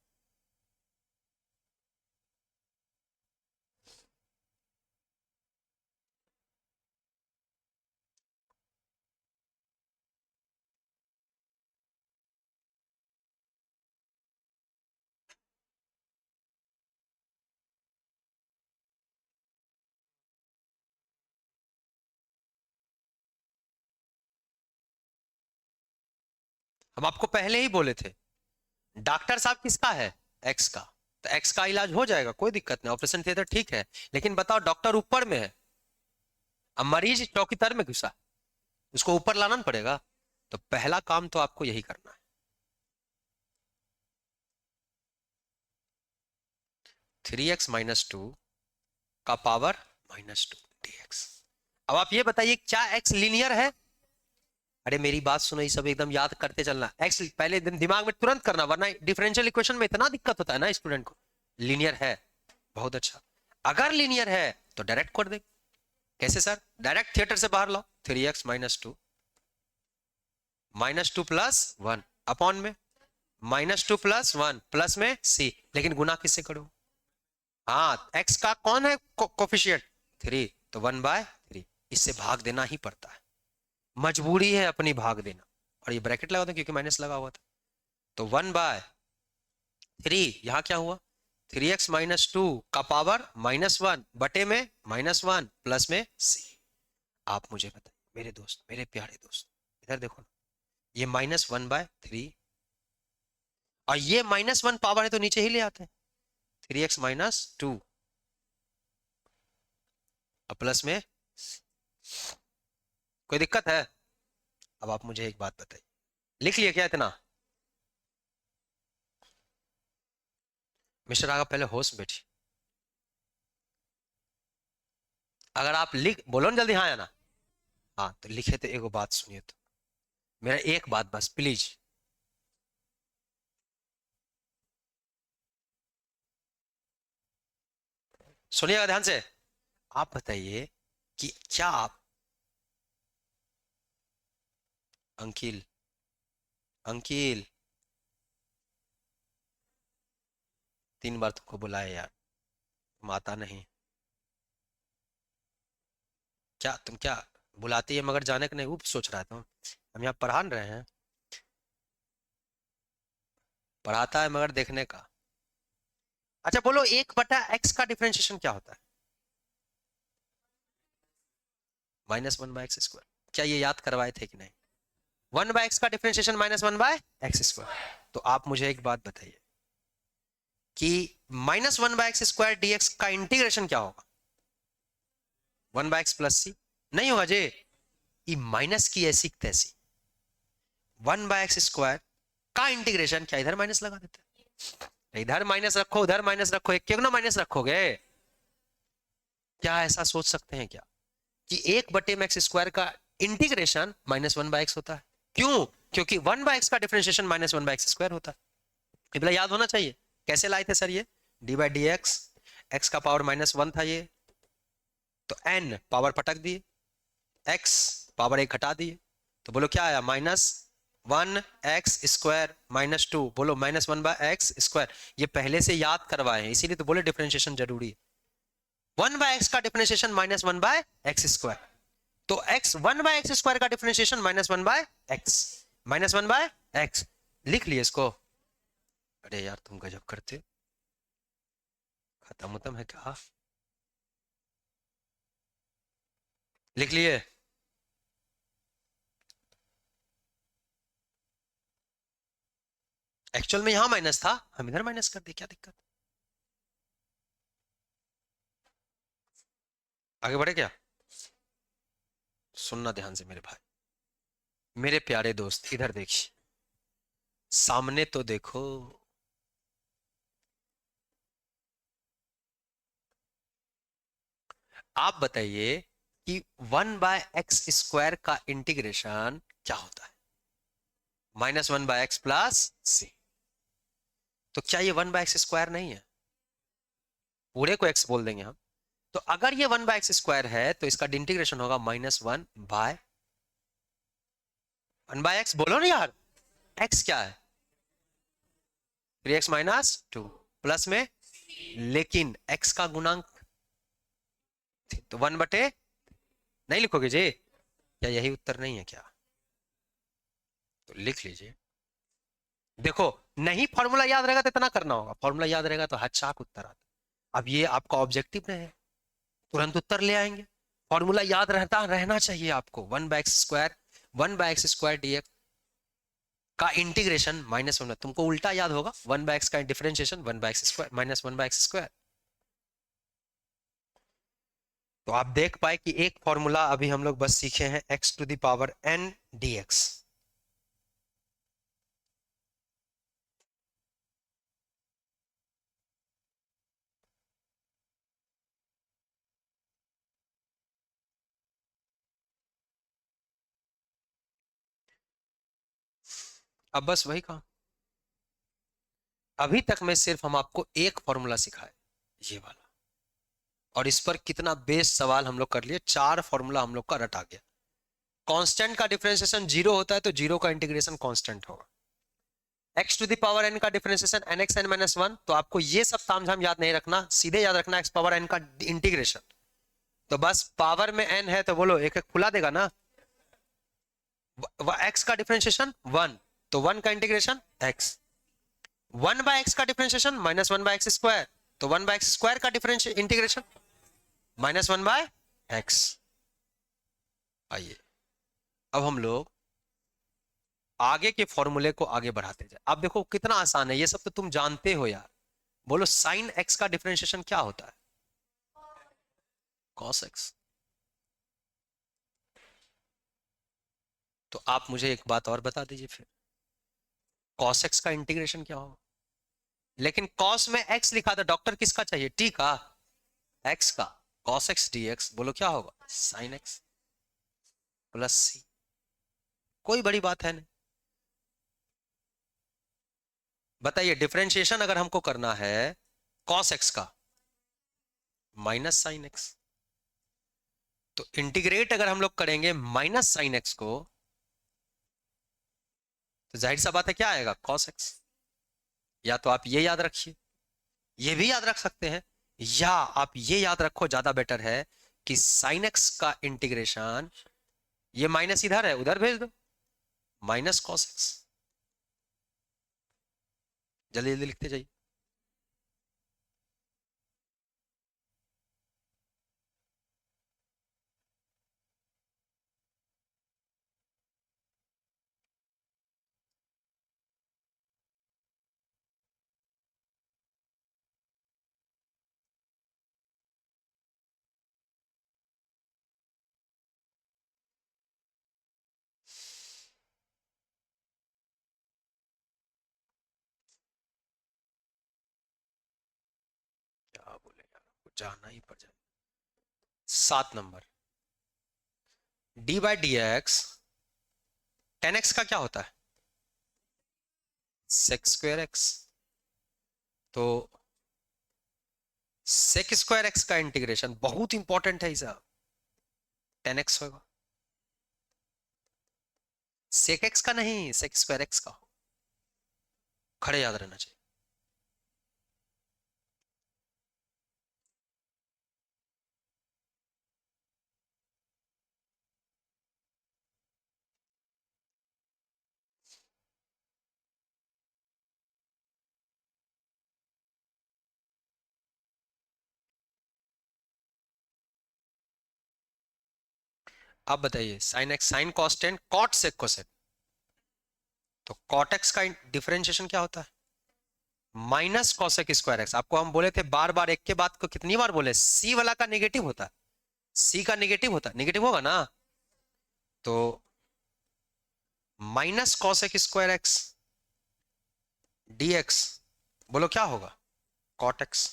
Speaker 1: हम आपको पहले ही बोले थे, डॉक्टर साहब किसका है, एक्स का, तो एक्स का इलाज हो जाएगा, कोई दिक्कत नहीं, ऑपरेशन थिएटर ठीक है। लेकिन बताओ डॉक्टर ऊपर में है, अब मरीज चौकीतर में घुसा, उसको ऊपर लाना ना पड़ेगा। तो पहला काम तो आपको यही करना है। 3x-2 का पावर -2 dx। अब आप ये बताइए क्या x लीनियर है? अरे मेरी बात सुनो, ये सब एकदम याद करते चलना, x पहले दिमाग में तुरंत करना, वरना डिफरेंशियल इक्वेशन में इतना दिक्कत होता है ना स्टूडेंट को। लीनियर है, बहुत अच्छा। अगर लीनियर है तो डायरेक्ट कर दे। कैसे सर? डायरेक्ट थिएटर से बाहर लाओ, 3x-2 -2 + 1 अपॉन में -2 + 1 प्लस में c, लेकिन गुना किससे करो? हाँ, x का कौन है कोफिशिएंट? 3, तो 1/3, इससे भाग देना ही पड़ता है, मजबूरी है अपनी भाग देना। और ये ब्रैकेट लगा दो क्योंकि माइनस लगा हुआ था, तो 1/3, यहां क्या हुआ? 3x-2 का पावर -1 बटे में -1 प्लस में c। आप मुझे बताइए मेरे दोस्त, मेरे प्यारे दोस्त, इधर देखो ना, ये -1/3 और ये -1 पावर है तो नीचे ही ले आते हैं, 3x-2 और प्लस में, कोई दिक्कत है? अब आप मुझे एक बात बताइए, लिख लिया क्या इतना? मिस्टर आगा पहले होश में बैठिए, अगर आप लिख बोलो ना जल्दी हाँ या ना। हाँ तो लिखे तो एक बात सुनिए, तो मेरा एक बात बस प्लीज, सुनिएगा ध्यान से। आप बताइए कि क्या आप, अंकिल, अंकिल, 3 बार तुमको बुलाए यार, तुम आता नहीं। क्या तुम क्या बुलाती है मगर जाने का नहीं, उप सोच रहा था हम यहाँ पढ़ा रहे हैं, पढ़ाता है मगर देखने का। अच्छा बोलो, 1/x का डिफरेंशिएशन क्या होता है? -1/x²। क्या ये याद करवाए थे कि नहीं? 1/x का डिफरेंशिएशन -1/x²। तो आप मुझे एक बात बताइए कि -1/x² dx का इंटीग्रेशन क्या होगा? 1/x + c नहीं होगा जे, ये माइनस की ऐसी तैसी, 1/x² का इंटीग्रेशन, क्या इधर माइनस लगा देते हैं? इधर माइनस रखो, उधर माइनस रखो, एक क्यों ना माइनस रखोगे? क्या ऐसा सोच सकते हैं क्या कि 1/x² का इंटीग्रेशन -1/x होता है? क्यों? क्योंकि 1/x का डिफरेंशिएशन -1/x² होता है। ये पहले याद होना चाहिए। कैसे लाए थे सर ये? d/dx, x का पावर -1 था ये, तो n पावर पटक दिए, x पावर 1 घटा दिए, तो बोलो क्या आया? -1x² -2, बोलो -1/x²। ये पहले से याद करवाए हैं, इसीलिए तो बोले डिफरेंशिएशन जरूरी है। 1/x का डिफरेंशिएशन -1/x², तो x 1/x² का डिफरेंशिएशन -1/x, -1/x, लिख लिए इसको। अरे यार तुम गजब करते, खत्म उत्तम है क्या? लिख लिए? एक्चुअल में यहां माइनस था, हम इधर माइनस कर दिए, क्या दिक्कत? आगे बढ़े क्या? सुनना ध्यान से मेरे भाई, मेरे प्यारे दोस्त, इधर देखिए, सामने तो देखो। आप बताइए कि 1/x² का इंटीग्रेशन क्या होता है? -1/x + c। तो क्या ये 1/x² नहीं है? पूरे को x बोल देंगे हम। तो अगर ये 1/x² है तो इसका इंटीग्रेशन होगा -1/, 1/x बोलो ना यार, x क्या है? 3x-2 प्लस में, लेकिन x का गुणांक तो 1/, नहीं लिखोगे जी? क्या यही उत्तर नहीं है क्या? तो लिख लीजिए। देखो, नहीं फॉर्मूला याद रहेगा तो इतना करना होगा, फॉर्मूला याद रहेगा तो हद चाक उत्तर आता। अब ये आपका ऑब्जेक्टिव में है, तुरंत उत्तर ले आएंगे। फॉर्मूला याद रहना चाहिए आपको। 1/x², 1/x² dx का इंटीग्रेशन -1, तुमको उल्टा याद होगा, 1/x का डिफरेंशिएशन 1/x² -1/x²। तो आप देख पाए कि एक फॉर्मूला अभी हम लोग बस सीखे हैं, x⁴n dx। अब बस वही काम, अभी तक मैं सिर्फ हम आपको एक फॉर्मूला सिखाए, ये वाला, और इस पर कितना बेस सवाल हम लोग कर लिए। 4 फॉर्मूला हम लोग का रट आ गया। कांस्टेंट का डिफरेंशिएशन 0 होता है तो 0 का इंटीग्रेशन कांस्टेंट होगा। x⁴n का डिफरेंशिएशन nxn-1, तो आपको ये सब तामझाम याद नहीं रखना, सीधे याद रखना x⁴n का इंटीग्रेशन। तो बस पावर में n है तो बोलो एक एक फुला देगा ना। x का डिफरेंशिएशन 1, तो 1 का इंटीग्रेशन x। 1/x का डिफरेंशिएशन -1/x², तो 1/x² का डिफरेंशियल इंटीग्रेशन -1/x। आइए अब हम लोग आगे के फॉर्मूले को आगे बढ़ाते जाए। आप देखो कितना आसान है, ये सब तो तुम जानते हो यार। बोलो साइन x का डिफरेंशिएशन क्या होता है? cos x। तो आप मुझे एक बात और बता दीजिए फिर, cos x का इंटीग्रेशन क्या होगा? लेकिन cos में x लिखा था, डॉक्टर किसका चाहिए, t का? x का। cos x dx बोलो क्या होगा? sin x plus c। कोई बड़ी बात है नहीं। बताइए, डिफरेंशिएशन अगर हमको करना है cos x का, माइनस साइन x, तो इंटीग्रेट अगर हम लोग करेंगे माइनस साइन x को, तो जाहिर सा बात है क्या आएगा? cos x। या तो आप ये याद रखिए, ये भी याद रख सकते हैं, या आप ये याद रखो, ज्यादा बेटर है कि साइन x का इंटीग्रेशन, ये माइनस इधर है उधर भेज दो, माइनस cos x। जल्दी जल्दी लिखते जाइए। क्या बोले यार, कुछ जाना ही पड़ जाए। 7 नंबर, d/dx 10x का क्या होता है? sec²x। तो sec²x का इंटीग्रेशन बहुत इंपॉर्टेंट है साहब, 10x होगा। sec x का नहीं, sec²x का, खड़े याद रहना चाहिए। आप बताइए, sine x sine cos tan cot sec cosec, तो कॉट x का डिफरेंशिएशन क्या होता है? Minus cos² x। आपको हम बोले थे बार बार, एक के बाद को कितनी बार बोले, सी वाला का नेगेटिव होता है, सी का नेगेटिव होता है, नेगेटिव होगा ना। तो -cos² x dx बोलो क्या होगा? cot x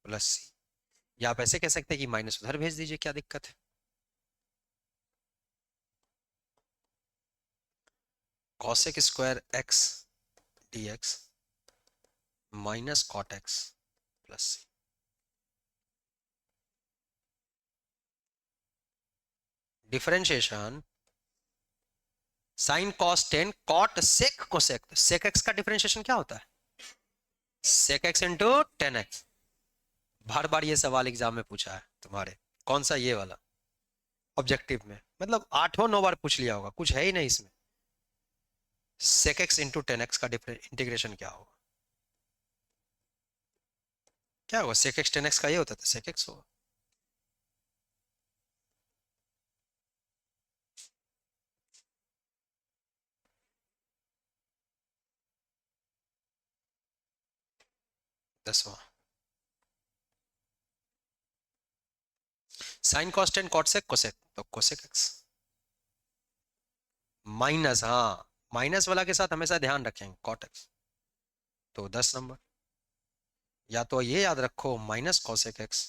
Speaker 1: plus c. या आप ऐसे कह सकते हैं कि माइनस उधर भेज दीजिए, क्या दिक्कत है? cos² x dx -cot x plus c. Differentiation sine cos tan cot sec cosec, तो सेक एक्स का डिफरेंशिएशन क्या होता है? Sec x into tan x. बार बार ये सवाल एग्जाम में पूछा है तुम्हारे। कौन सा? ये वाला ऑब्जेक्टिव में, मतलब 8 9 बार पूछ लिया होगा, कुछ है ही नहीं इसमें। Sec x into tan x का इंटीग्रेशन क्या होगा? क्या होगा? सेक एक्स टेन एक्स का ये होता था, सेक एक्स होगा। दसवां, sine cos tan cot sec cosec, तो कोसेक एक्स माइनस, हाँ माइनस वाला के साथ हमेशा ध्यान रखेंगे, कॉट एक्स। तो 10 नंबर, या तो ये याद रखो minus cosec x,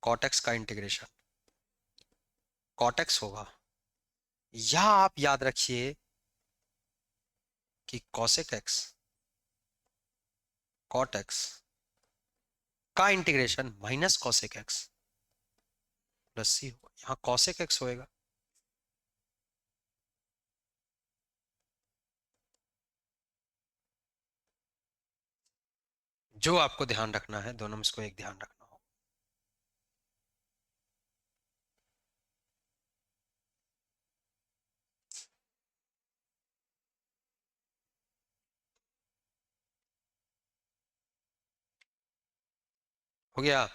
Speaker 1: cot x का इंटीग्रेशन कॉट एक्स होगा, या आप याद रखिए कि कॉसेक एक्स कॉट एक्स का integration minus cosec x plus c होगा, यहां कॉसेक एक्स होएगा। जो आपको ध्यान रखना है, दोनों में इसको एक ध्यान रखना होगा। हो गया?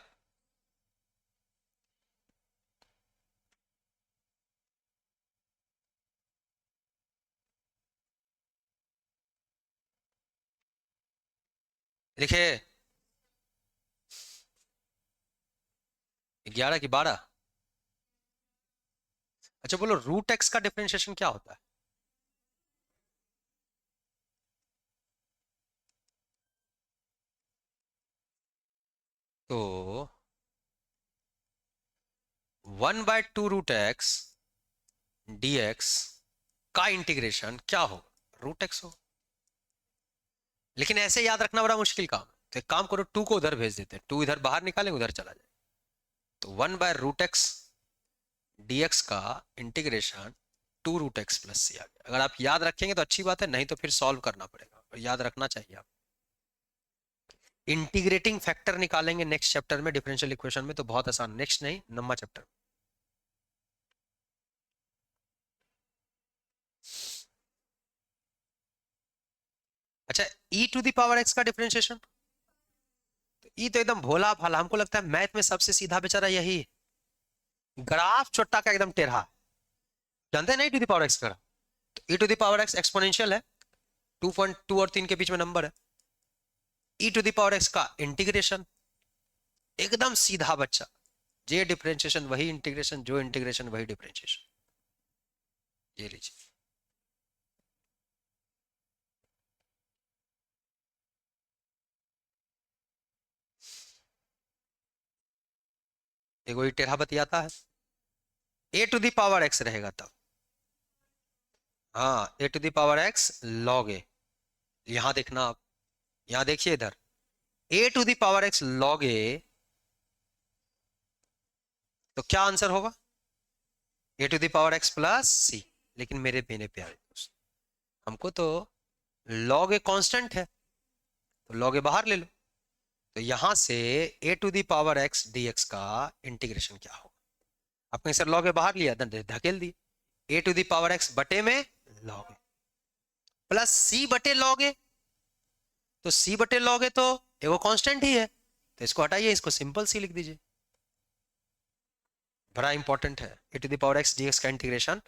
Speaker 1: लिखे 11 की 12। अच्छा बोलो, रूट एक्स का डिफरेंशिएशन क्या होता है? तो 1/2 रूट एक्स dx का इंटीग्रेशन क्या हो? रूट एक्स हो। लेकिन ऐसे याद रखना बड़ा मुश्किल काम है, तो एक काम करो, टू को उधर भेज देते हैं, टू इधर बाहर निकालेंगे, उधर चला जाए। तो 1/√x dx का इंटीग्रेशन 2√x प्लस सी आ गया। अगर आप याद रखेंगे तो अच्छी बात है, नहीं तो फिर सॉल्व करना पड़ेगा, और याद रखना चाहिए आप। इंटीग्रेटिंग फैक्टर निकालेंगे नेक्स्ट चैप्टर में डिफरेंशियल इक्वेशन में, तो बहुत आसान, नेक्स्ट नहीं, नंबर चैप्टर। अच्छा, e⁻x का डिफरेंशिएशन, ई तो एकदम भोला भाला, हमको लगता है मैथ में सबसे सीधा बेचारा यही है। ग्राफ छोटा का एकदम टेढ़ा, जानते हैं ना e⁻x का? तो e⁻x एक्सपोनेंशियल है, 2.2 और 3 के बीच में नंबर है। e⁻x का इंटीग्रेशन एकदम सीधा बच्चा, जे डिफरेंशिएशन वही इंटीग्रेशन, जो इंटीग्रेशन वही डिफरेंशिएशन। ये लीजिए, एक वही टेढ़ा बतियाता है, a⁻x रहेगा तब। हाँ, a⁻x log a, यहां देखना आप, यहां देखिए इधर, a⁻x log a, तो क्या आंसर होगा? a⁻x प्लस सी। लेकिन मेरे मेरे प्यारे दोस्त, हमको तो log a कांस्टेंट है, तो log a बाहर ले लो। तो यहां से a⁻x dx का इंटीग्रेशन क्या होगा? आपने सर log a बाहर लिया, धकेल दिए, a⁻x बटे में log a प्लस सी बटे log a, तो सी बटे log a तो वो कांस्टेंट ही है, तो इसको हटाइए, इसको सिंपल सी लिख दीजिए। बड़ा इंपॉर्टेंट है, a⁻x dx का इंटीग्रेशन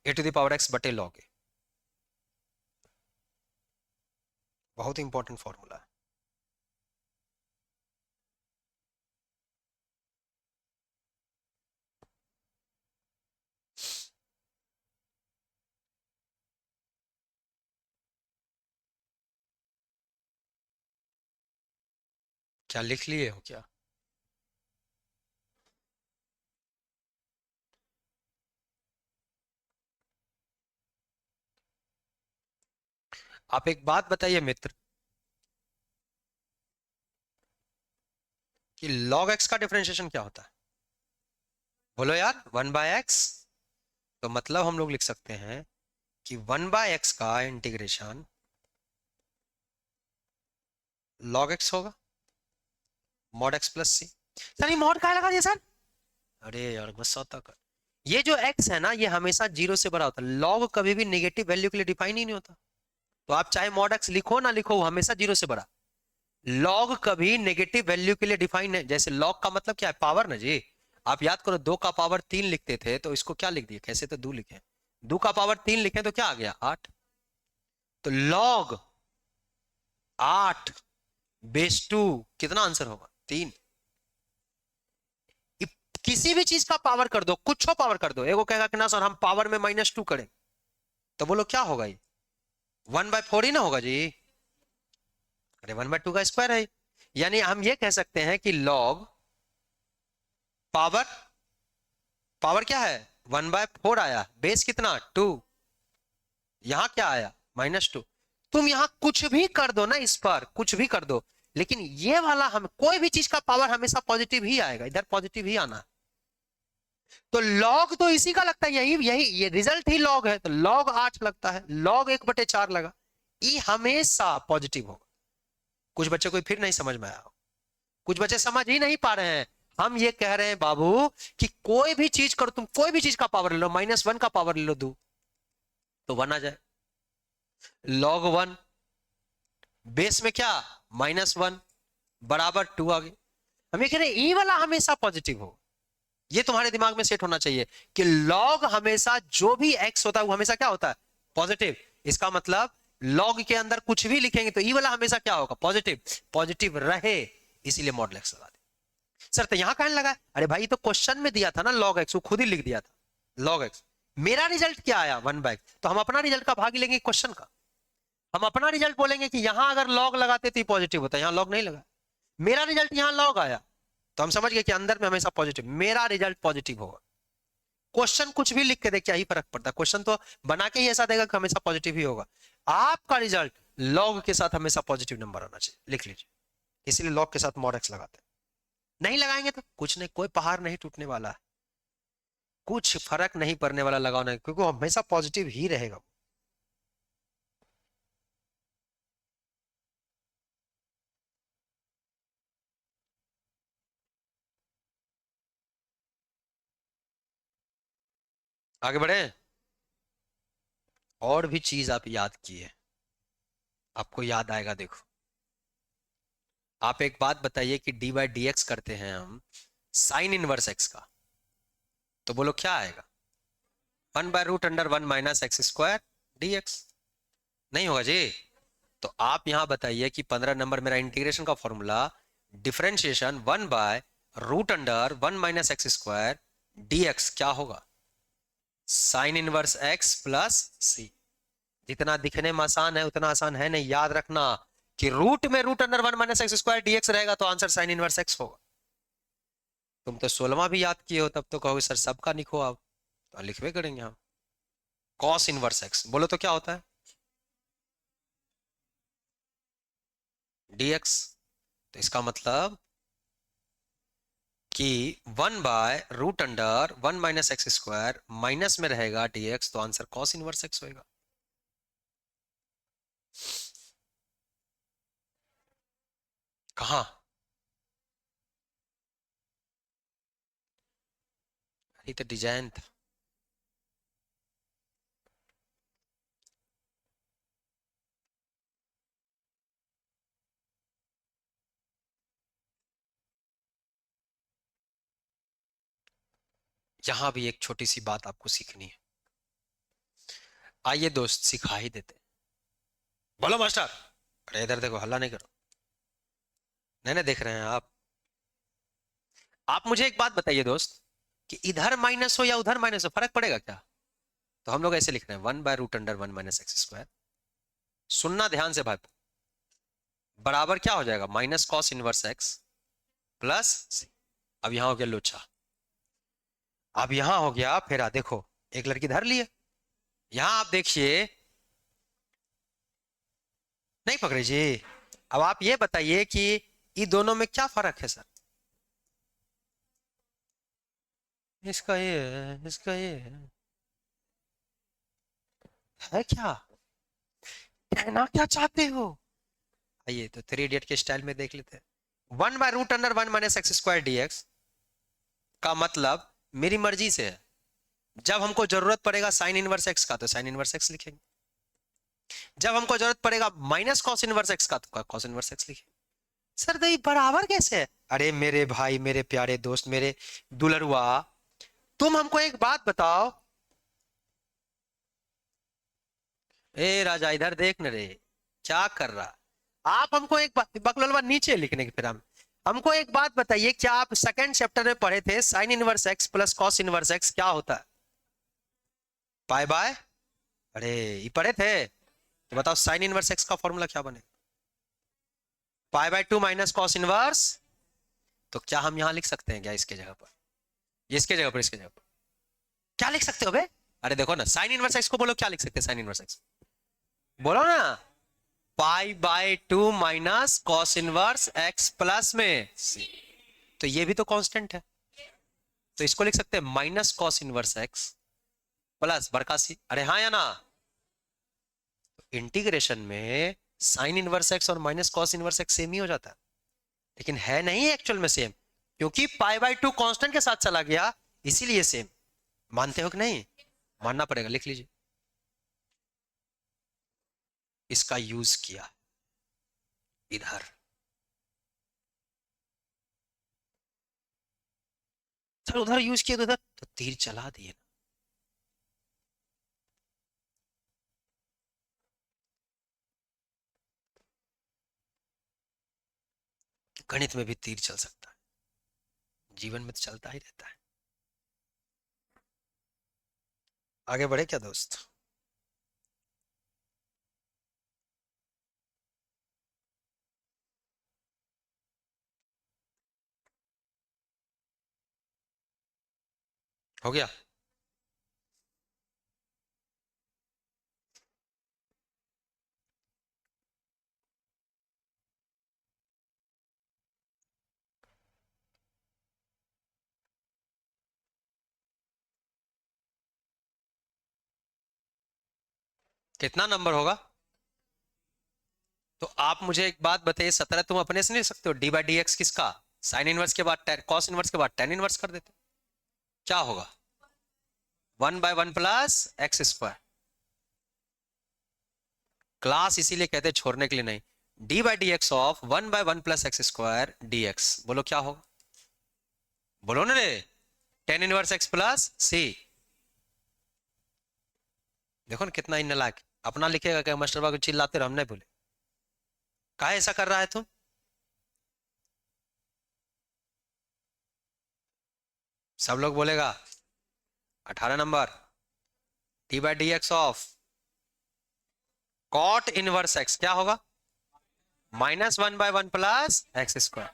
Speaker 1: a⁻x बटे log a, बहुत इंपॉर्टेंट फॉर्मूला है। क्या लिख लिए हो क्या? आप एक बात बताइए मित्र, कि log x का डिफरेंशिएशन क्या होता है? बोलो यार, 1/x तो मतलब हम लोग लिख सकते हैं कि 1/x का इंटीग्रेशन log x होगा, मॉड x प्लस सी। सर ये मॉड कहाँ लगा दिया सर? अरे यार गुस्सा होता कर। ये जो x है ना, ये हमेशा जीरो से बड़ा होता है, log कभी भी नेगेटिव वैल्यू के लिए डिफाइन ही नहीं होता। तो आप चाहे मॉड x लिखो ना लिखो, वो हमेशा जीरो से बड़ा। लॉग कभी नेगेटिव वैल्यू के लिए डिफाइन है। जैसे लॉग का मतलब क्या है? पावर ना जी। आप याद करो, 2 का पावर 3 लिखते थे तो इसको क्या लिख दिए? कैसे तो 2 लिखे, 2 का पावर 3 लिखे तो क्या आ गया? 8। तो लॉग 8/2 कितना आंसर होगा? 3। किसी भी चीज का पावर कर दो, कुछ पावर कर दो, एगो कहेगा कि ना सर हम पावर में -2 करें, तो बोलो क्या होगा? ये 1/4 ही ना होगा जी। अरे 1/2 का स्क्वायर है। यानी हम ये कह सकते हैं कि लॉग पावर, पावर क्या है? 1/4 आया, बेस कितना? 2। यहां क्या आया? -2। तुम यहां कुछ भी कर दो ना, इस पर कुछ भी कर दो, लेकिन ये वाला, हम कोई भी चीज का पावर हमेशा पॉजिटिव ही आएगा, इधर पॉजिटिव ही आना है। तो लॉग तो इसी का लगता है, यही यही ये रिजल्ट ही लॉग है, तो लॉग 8 लगता है, लॉग 1/4 लगा। ये हमेशा पॉजिटिव होगा। कुछ बच्चे को फिर नहीं समझ में आया, कुछ बच्चे समझ ही नहीं पा रहे हैं। हम ये कह रहे हैं बाबू कि कोई भी चीज करो, तुम कोई भी चीज का पावर ले लो, -1 का पावर ले लो, दो तो 1 आ जाए। log 1 बेस में क्या? -1 बराबर 2 आ गए। हम ये कह रहे हैं ई वाला हमेशा पॉजिटिव हो। ये तुम्हारे दिमाग में सेट होना चाहिए कि लॉग हमेशा, जो भी एक्स होता है वो हमेशा क्या होता है? पॉजिटिव। इसका मतलब लॉग के अंदर कुछ भी लिखेंगे तो ई वाला हमेशा क्या होगा? पॉजिटिव। पॉजिटिव रहे, इसीलिए मॉडल एक्स लगा दे। सर तो यहां कहने लगा, अरे भाई तो क्वेश्चन में दिया था ना लॉग एक्स, वो खुद ही लिख दिया था लॉग एक्स। मेरा रिजल्ट क्या आया? 1/x। तो हम अपना रिजल्ट का भाग लेंगे क्वेश्चन का। हम अपना रिजल्ट बोलेंगे कि यहां अगर लॉग लगाते तो पॉजिटिव होता, यहां लॉग नहीं लगा, मेरा रिजल्ट यहां लॉग आया, तो हम समझ गए कि अंदर में हमेशा पॉजिटिव, मेरा रिजल्ट पॉजिटिव होगा। क्वेश्चन कुछ भी लिख के देख, क्या ही फर्क पड़ता है? क्वेश्चन तो बना के ही ऐसा देगा कि हमेशा पॉजिटिव ही होगा। आपका रिजल्ट लॉग के साथ हमेशा पॉजिटिव नंबर आना चाहिए, लिख लीजिए। इसीलिए लॉग के साथ मॉड एक्स लगाते हैं। नहीं लगाएंगे तो कुछ नहीं, कोई पहाड़ नहीं टूटने वाला है, कुछ फर्क नहीं पड़ने वाला लगाओ नहीं, क्योंकि वो हमेशा पॉजिटिव ही रहेगा। आगे बढ़े। और भी चीज आप याद किए, आपको याद आएगा, देखो। आप एक बात बताइए कि dy/dx करते हैं हम साइन इनवर्स एक्स का, तो बोलो क्या आएगा? 1/√(1 - x²)dx। नहीं होगा जी। तो आप यहां बताइए कि 15 नंबर मेरा इंटीग्रेशन का फॉर्मूला, डिफरेंशिएशन 1/√(1 - x²)dx क्या होगा? साइन इनवर्स एक्स प्लस सी। जितना दिखने में आसान है उतना आसान है नहीं, याद रखना कि रूट में √(1 - x²)dx रहेगा तो आंसर साइन इनवर्स एक्स होगा। तुम तो 16वां भी याद किए हो, तब तो कहोगे सर सबका लिखो आप, तो लिखवे करेंगे हम। कॉस इनवर्स एक्स बोलो तो क्या होता है? dx। तो इसका मतलब कि 1/√(1 - x²) माइनस में रहेगा dx, तो आंसर कॉस इनवर्स एक्स होगा। कहा? ये तो डिजाइन था। यहां भी एक छोटी सी बात आपको सीखनी है, आइए दोस्त सिखा ही देते। बोलो मास्टर। अरे इधर देखो, हल्ला नहीं करो। नहीं नहीं देख रहे हैं आप मुझे एक बात बताइए दोस्त, कि इधर माइनस हो या उधर माइनस हो फर्क पड़ेगा क्या? तो हम लोग ऐसे लिख रहे हैं 1/√(1 - x²)। सुनना ध्यान से भाई, बराबर क्या हो जाएगा? Minus cos inverse x plus c. अब यहां हो गया लोचा, अब यहां हो गया फेरा। देखो एक लड़की धर लिए, यहां आप देखिए, नहीं पकड़े जी। अब आप ये बताइए कि ये दोनों में क्या फर्क है सर? इसका ये है, इसका ये है। है क्या? कहना क्या चाहते हो? आइए तो थ्री इडियट के स्टाइल में देख लेते हैं। 1/√1 - x² dx का मतलब मेरी मर्जी से है। जब हमको जरूरत पड़ेगा साइन इनवर्स एक्स का तो साइन इनवर्स एक्स लिखेंगे, जब हमको जरूरत पड़ेगा माइनस कॉस इनवर्स एक्स का तो कॉस इनवर्स एक्स लिखेंगे। सर तो ये बराबर कैसे है? अरे मेरे भाई, मेरे प्यारे दोस्त, मेरे दुलरुआ, तुम हमको एक बात बताओ। ए राजा इधर देख न रे, क्या कर रहा? आप हमको एक बात, बकलोलवा नीचे लिखने के, फिर हम हमको एक बात बताइए, क्या आप सेकंड चैप्टर में पढ़े थे sign inverse x plus cos inverse x क्या होता है? Pi by. अरे ये पढ़े थे तो बताओ साइन इनवर्स एक्स का फॉर्मूला क्या बने? पाई/2 माइनस कॉस इनवर्स। तो क्या हम यहां लिख सकते हैं क्या इसके जगह पर, ये इसके जगह पर, इसके जगह पर क्या लिख सकते हो बे? अरे देखो ना, साइन इनवर्स एक्स को बोलो क्या लिख सकते हैं, साइन इनवर्स एक्स बोलो ना। पाई/2 minus cos inverse x plus में सी। तो ये भी तो कांस्टेंट है, तो इसको लिख सकते हैं minus cos inverse x plus बड़का सी। अरे हाँ या ना? इंटीग्रेशन में साइन इनवर्स एक्स और minus cos inverse x same ही हो जाता है, लेकिन है नहीं एक्चुअल में सेम, क्योंकि पाई/2 कांस्टेंट के साथ चला गया, इसीलिए सेम। मानते हो कि नहीं? मानना पड़ेगा, लिख लीजिए। इसका यूज किया इधर, सर उधर यूज किया तो उधर तो तीर चला दिए। गणित में भी तीर चल सकता है, जीवन में तो चलता ही रहता है। आगे बढ़े क्या दोस्त? हो गया? कितना नंबर होगा? तो आप मुझे एक बात बताइए, 17 तुम अपने से नहीं लिख सकते हो? d/dx किसका? साइन इनवर्स के बाद कॉस इनवर्स के बाद टेन इनवर्स कर देते, क्या होगा? 1/1 प्लस एक्स स्क्वायर। क्लास इसीलिए कहते हैं छोड़ने के लिए नहीं। d/dx of 1/1 plus x square dx, बोलो क्या होगा? बोलो ना रे। टेन इनवर्स एक्स प्लस सी। देखो ना कितना इन नालायक, अपना लिखेगा क्या मास्टर बाबू, चिल्लाते रहो, हम नहीं बोले। काहे ऐसा कर रहा है तुम? सब लोग बोलेगा 18 नंबर। d/dx of cot inverse x क्या होगा? -1/1 प्लस एक्स स्क्वायर।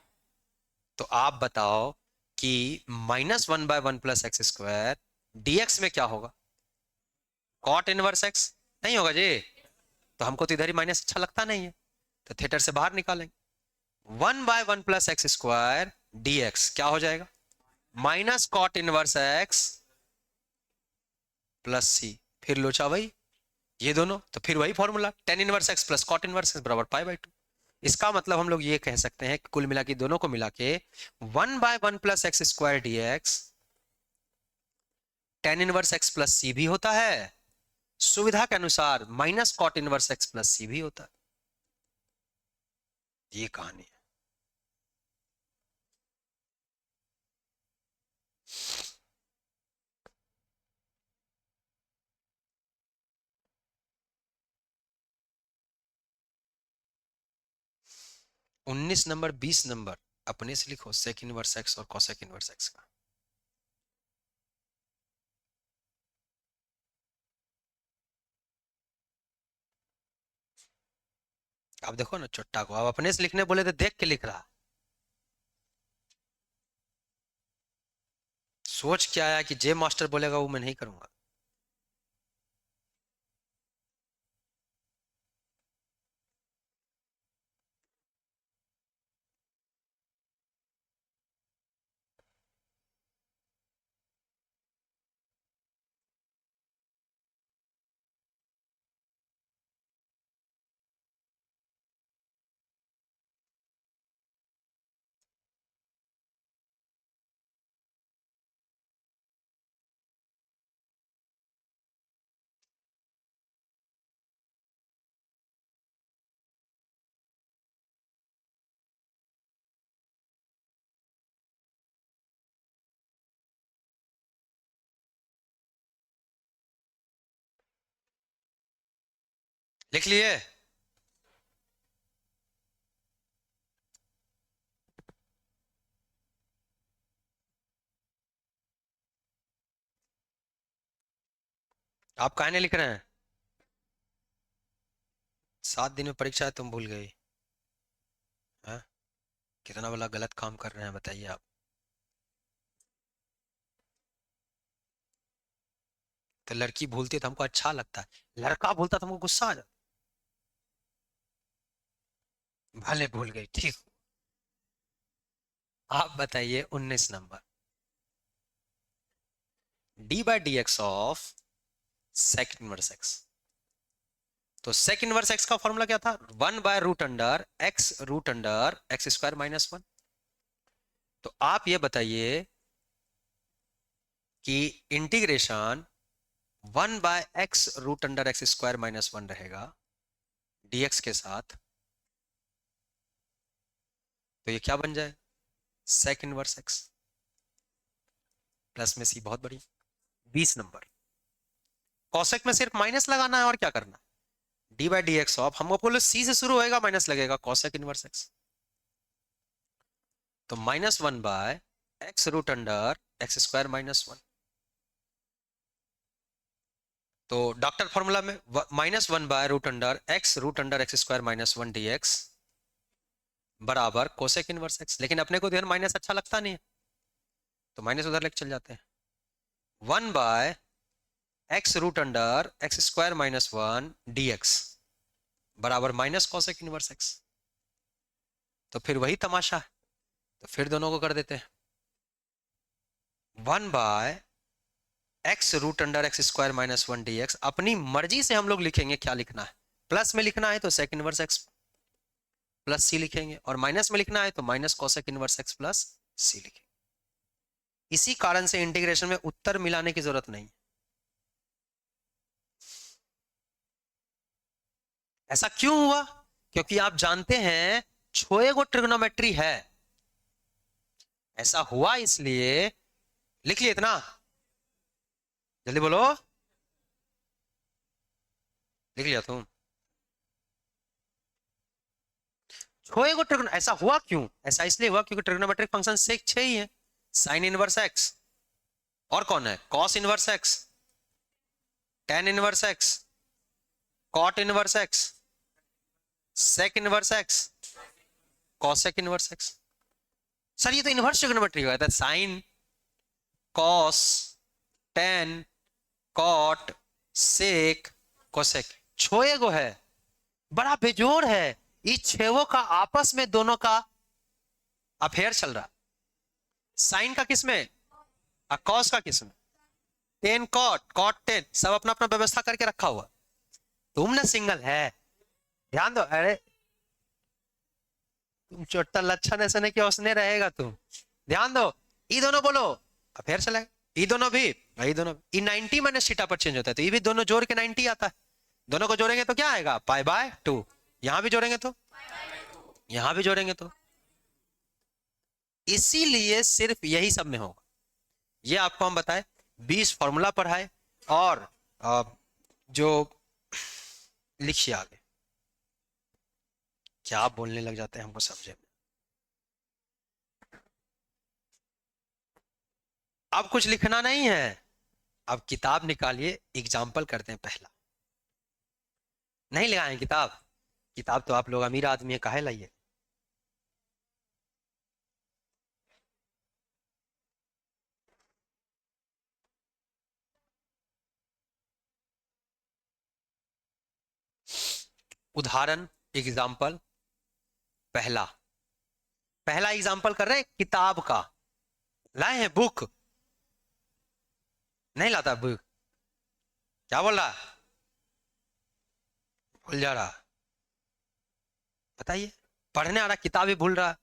Speaker 1: तो आप बताओ कि -1/1 प्लस एक्स स्क्वायर dx में क्या होगा? कॉट इनवर्स एक्स नहीं होगा जी? तो हमको तो इधर ही माइनस अच्छा लगता नहीं है, तो थिएटर से बाहर निकालेंगे। 1/1 प्लस एक्स स्क्वायर dx क्या हो जाएगा? Minus cot inverse x plus c. फिर लोचा वही, ये दोनों तो फिर वही formula, tan inverse x plus cot inverse x बराबर पाई/2। इसका मतलब हम लोग ये कह सकते हैं कि कुल मिला के दोनों को मिला के 1/1 plus x square dx tan inverse x plus c भी होता है, सुविधा के अनुसार minus cot inverse x plus c भी होता है। ये कहानी है। 19 नंबर 20 नंबर अपने से लिखो, सेक इनवर्स एक्स और कॉसेक इनवर्स एक्स का। आप देखो ना चुट्टा को, अब अपने से लिखने बोले तो देख के लिख रहा। सोच क्या आया कि जे मास्टर बोलेगा वो मैं नहीं करूंगा। लिख लिए? आप काहे नहीं लिख रहे हैं? 7 दिन में परीक्षा है, तुम भूल गई? हाँ, कितना बड़ा गलत काम कर रहे हैं बताइए आप। तो लड़की भूलती है तो हमको अच्छा लगता है, लड़का भूलता तो हमको गुस्सा आ जाता। भले भूल गई, ठीक। आप बताइए 19 नंबर। D by d x of sec inverse x. तो सेक इनवर्स एक्स का फॉर्मूला क्या था? 1/√x√x² -1। तो आप ये बताइए कि इंटीग्रेशन 1/x√x² -1 रहेगा dx के साथ, तो ये क्या बन जाए? सेक इनवर्स एक्स प्लस में सी। बहुत बढ़िया। 20 नंबर। कॉसेक में सिर्फ माइनस लगाना है और क्या करना है? D by d x of, हमको बोलो सी से शुरू होएगा, माइनस लगेगा, कॉसेक इनवर्स एक्स। तो -1/x√x² -1। तो डॉक्टर फॉर्मूला में -1/√x√x² -1 dx बराबर कोसेक इनवर्स एक्स। लेकिन अपने को ध्यान माइनस अच्छा लगता नहीं है, तो माइनस उधर लेके चल जाते हैं। 1/x√x² -1 dx बराबर माइनस कोसेक इनवर्स एक्स। तो फिर वही तमाशा है, तो फिर दोनों को कर देते हैं। 1/x√x² -1 dx अपनी मर्जी से हम लोग लिखेंगे क्या लिखना है। प्लस में लिखना है तो sec inverse x plus c लिखेंगे, और माइनस में लिखना है तो minus cosec inverse x plus c लिखेंगे। इसी कारण से इंटीग्रेशन में उत्तर मिलाने की जरूरत नहीं। ऐसा क्यों हुआ? क्योंकि आप जानते हैं छोएगो ट्रिग्नोमेट्री है। ऐसा हुआ इसलिए, लिख लिए इतना, जल्दी बोलो। लिख लिया तुम? छोएगो ट्रिग्नो, ऐसा हुआ क्यों? ऐसा इसलिए हुआ क्योंकि ट्रिग्नोमेट्रिक फंक्शन से 6 ही है। साइन इनवर्स एक्स, और कौन है? Cos inverse x, tan inverse x, cot inverse x, sec inverse x, cosec inverse x. Sir ये तो इनवर्स ट्रिग्नोमेट्री हुआ था। Sine, cos, tan, cot, sec, cosec, छोएगो है। बड़ा बेजोड़ है। इस छेवों का आपस में दोनों का अफेयर चल रहा। साइन का किसमें, कॉस का किसमें? टेन कॉट, कॉट टेन, सब अपना अपना व्यवस्था करके रखा हुआ। तुम ना सिंगल है, ध्यान दो। अरे तुम चोट्टा लक्षण ऐसे नहीं कि उसने रहेगा तुम। ध्यान दो, ई दोनों बोलो अफेयर चलेगा। ई दोनों भी, ई दोनों ई 90 माइनस थीटा पर चेंज होता है, तो ये भी दोनों जोड़ के 90 आता है। दोनों को जोड़ेंगे तो क्या आएगा? पाई/2। यहां भी जोड़ेंगे तो, यहां भी जोड़ेंगे तो, इसीलिए सिर्फ यही सब में होगा। ये आपको हम बताए, 20 फॉर्मूला पढ़ाए, और जो लिखिए आगे, क्या आप बोलने लग जाते हैं हमको समझे में। अब कुछ लिखना नहीं है, अब किताब निकालिए, एग्जाम्पल करते हैं पहला। नहीं लगाए किताब? किताब तो आप लोग अमीर आदमी है, काहे लाइए। उदाहरण, एग्जाम्पल पहला। पहला एग्जाम्पल कर रहे हैं किताब का। लाए हैं बुक? नहीं लाता बुक? क्या बोल रहा? भूल जा रहा? बताइए। पढ़ने आ रहा, किताब ही भूल रहा।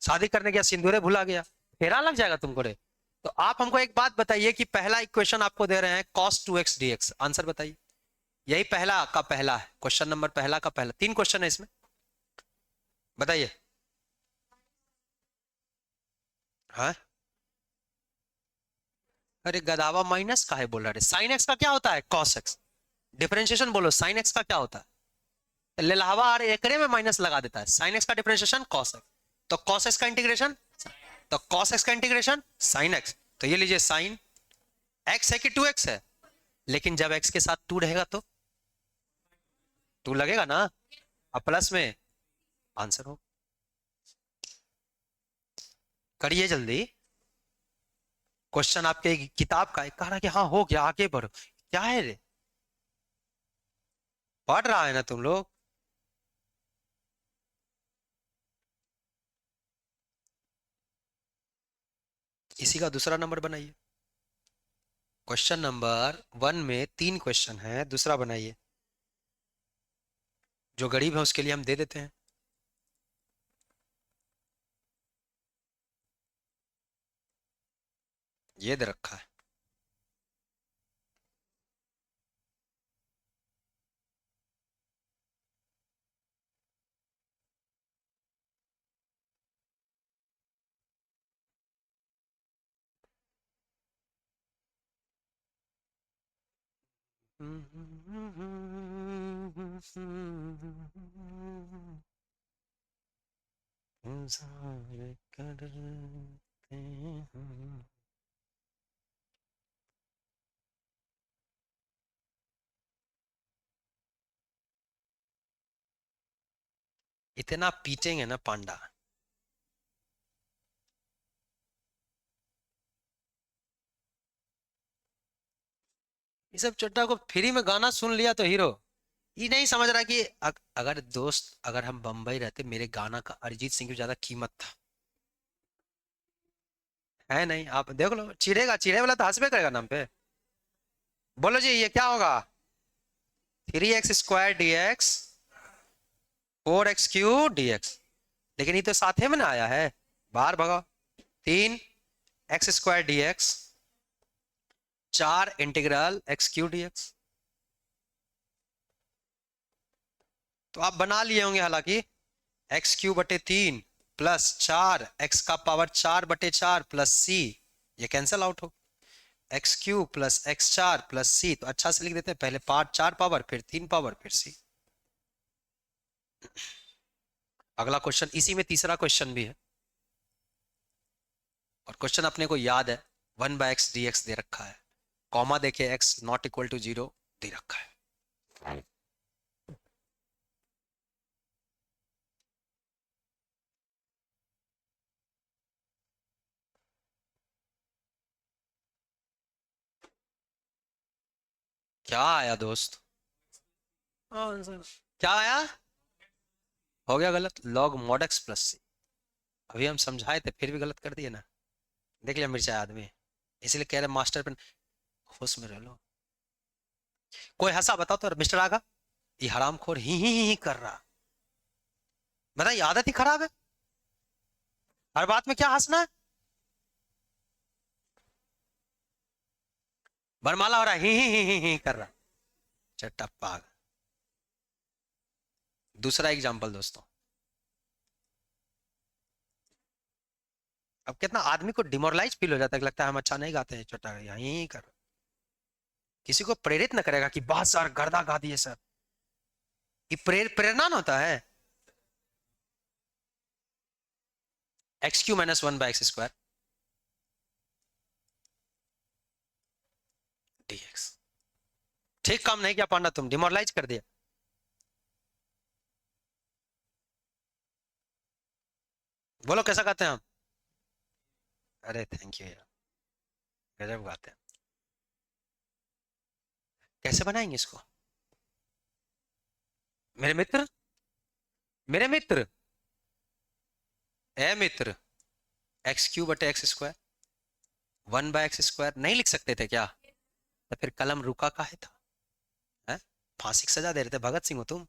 Speaker 1: शादी करने गया, सिंदूरे भुला गया, फेरा लग जाएगा तुमको रे। तो आप हमको एक बात बताइए कि पहला इक्वेशन आपको दे रहे हैं cos 2x dx, आंसर बताइए। यही पहला का पहला है, क्वेश्चन नंबर पहला का पहला। 3 क्वेश्चन है इसमें, बताइए। हाँ, अरे गदावा, माइनस का है बोल रहा है। साइन एक्स का क्या होता है? Cos x. डिफरेंशिएशन बोलो, साइन एक्स का क्या होता है, लिलावा और एकरे में माइनस लगा देता है, साइन एक्स का डिफरेंशिएशन कॉस एक्स, तो कॉस एक्स का इंटीग्रेशन, तो कॉस एक्स का इंटीग्रेशन साइन एक्स, तो ये लीजिए साइन एक्स है कि 2x है, लेकिन जब x के साथ 2 रहेगा तो 2 लगेगा ना, अब प्लस में आंसर हो। करिए जल्दी, क्वेश्चन आपके किताब का है, कह रहा कि हाँ हो गया, आगे बढ़ो, क्या है रे, पढ़ रहा है ना तुम लोग। इसी का दूसरा नंबर बनाइए, क्वेश्चन नंबर 1 में 3 क्वेश्चन है, दूसरा बनाइए, जो गरीब है उसके लिए हम दे देते हैं। ये दे रखा है, इंतजार करते हैं। इतना पीटेंगे ना पांडा। ये सब चड्डा को फ्री में गाना सुन लिया तो हीरो, ये नहीं समझ रहा कि अगर दोस्त, अगर हम बम्बई रहते, मेरे गाना का अरिजीत सिंह की ज्यादा कीमत था, है नहीं, आप देख लो, चिढ़ेगा, चिढ़े वाला तो हंसबे करेगा नाम पे। बोलो जी, ये क्या होगा, 3x² dx 4x³ dx, लेकिन ये तो साथे में ना आया है, बाहर भगाओ, 3x² dx 4 integral x³ dx, तो आप बना लिए होंगे हालांकि, x³/3 plus 4 x⁴ plus c, ये कैंसल आउट हो, x³ plus x⁴ plus c, तो अच्छा से लिख देते हैं, पहले पार्ट 4 पावर, फिर 3 पावर, फिर c। अगला क्वेश्चन, इसी में तीसरा क्वेश्चन भी है, और क्वेश्चन अपने को याद है, 1/x dx दे रखा है, कॉमा देखे x ≠ 0 दे रखा है। क्या आया दोस्त, आंसर क्या आया, हो गया गलत, log mod x plus c, अभी हम समझाए थे फिर भी गलत कर दिए ना, देख लिया मिर्चा आदमी, इसलिए कह रहे मास्टर पेन, होश में रह लो। कोई हंसा बताओ तो, मिस्टर आगा, ये हरामखोर ही कर रहा, बता, ये आदत ही खराब है, हर बात में क्या हंसना है, बरमाला हो रहा है, ही कर रहा, चट्टप्पा। दूसरा एग्जाम्पल दोस्तों, अब कितना आदमी को डिमोरलाइज फील हो जाता है, लगता है हम अच्छा नहीं गाते हैं, छोटा यही कर, किसी को प्रेरित न करेगा कि बहुत सर गर्दा गा दिए सर, ये प्रेरणा न होता है, x³ - 1/x² dx, ठीक काम नहीं किया पांडा, तुम डिमोरलाइज कर दिया। बोलो कैसा गाते हैं हम, अरे थैंक यू यार, गजब गाते हैं, कैसे बनाएंगे इसको, मेरे मित्र, मेरे मित्र, ए मित्र, x³ / x², 1/x² नहीं लिख सकते थे क्या, तो फिर कलम रुका काहे था, है? फांसी की सजा दे रहे थे, भगत सिंह हो तुम।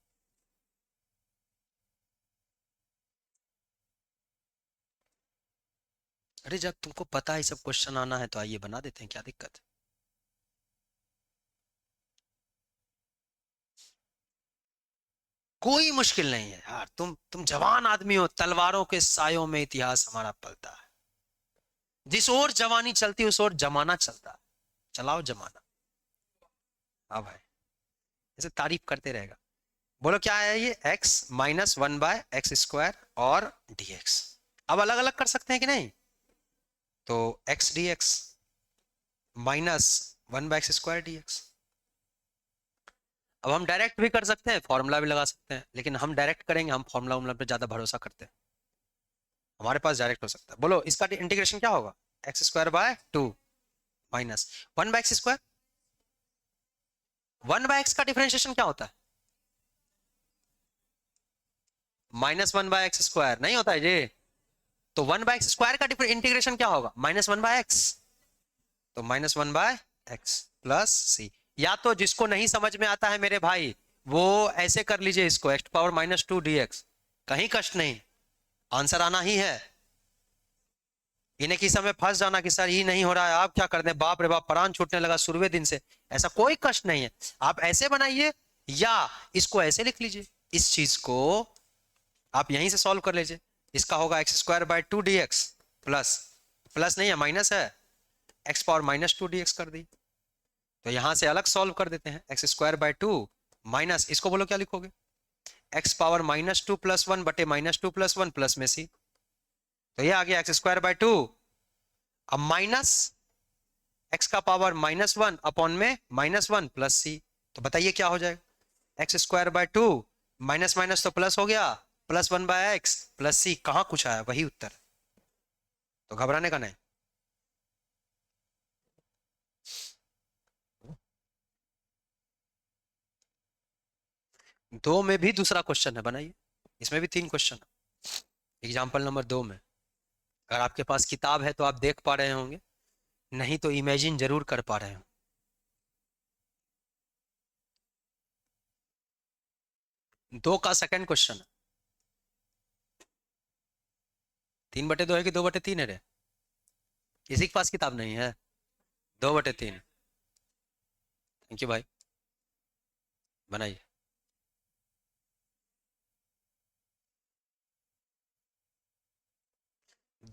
Speaker 1: अरे जब तुमको पता है सब क्वेश्चन आना है तो आइए बना देते हैं, क्या दिक्कत है? कोई मुश्किल नहीं है यार, तुम जवान आदमी हो, तलवारों के सायों में इतिहास हमारा पलता है, जिस ओर जवानी चलती उस ओर जमाना चलता है, चलाओ जमाना। हाँ भाई, ऐसे तारीफ करते रहेगा। बोलो क्या है ये, x minus one by x square और dx। अब अलग अलग कर सकते हैं कि नहीं, तो x dx minus one by x square dx। अब हम डायरेक्ट भी कर सकते हैं, फॉर्मूला भी लगा सकते हैं, लेकिन हम डायरेक्ट करेंगे, हम फॉर्मूला वॉर्मूला पे ज्यादा भरोसा करते हैं। हमारे पास डायरेक्ट हो सकता है। बोलो इसका इंटीग्रेशन क्या होगा, x square by two minus one by x square. One by x का डिफरेंशिएशन क्या होता है, minus one by x square नहीं होता है जी। तो वन बाय एक्स स्क्वायर का इंटीग्रेशन क्या होगा, माइनस वन बाय एक्स। तो minus one by x plus c. या तो जिसको नहीं समझ में आता है मेरे भाई, वो ऐसे कर लीजिए इसको, x power minus to D x, कहीं कष्ट नहीं, आंसर आना ही है। इन्हें किस समय फंस जाना कि सर ये नहीं हो रहा है, आप क्या कर दें, बाप रे बाप प्राण छूटने लगा शुरुए दिन से, ऐसा कोई कष्ट नहीं है। आप ऐसे बनाइए या इसको ऐसे लिख लीजिए, इस चीज को आप यहीं से सॉल्व कर लीजिए। इसका होगा x square by to D x plus, plus नहीं है माइनस है, x power minus to D x कर दी। तो यहां से अलग सॉल्व कर देते हैं, x square by two minus, इसको बोलो क्या लिखोगे, x power minus two plus one बटे minus two plus one plus में सी। तो ये आ गया एक्स स्क्वायर बाय टू, अब माइनस एक्स का पावर माइनस वन अपॉन में माइनस वन प्लस सी। तो बताइए क्या हो जाएगा, x square by two minus minus तो प्लस हो गया, plus one by x plus c, कहां कुछ आया, वही उत्तर। तो घबराने का नहीं। दो में भी दूसरा क्वेश्चन है, बनाइए, इसमें भी तीन क्वेश्चन है एग्जाम्पल नंबर दो में। अगर आपके पास किताब है तो आप देख पा रहे होंगे, नहीं तो इमेजिन जरूर कर पा रहे हो। दो का सेकंड क्वेश्चन है, तीन बटे दो है कि दो बटे तीन है रे, किसी के पास किताब नहीं है, दो बटे तीन। थैंक यू भाई, बनाइए।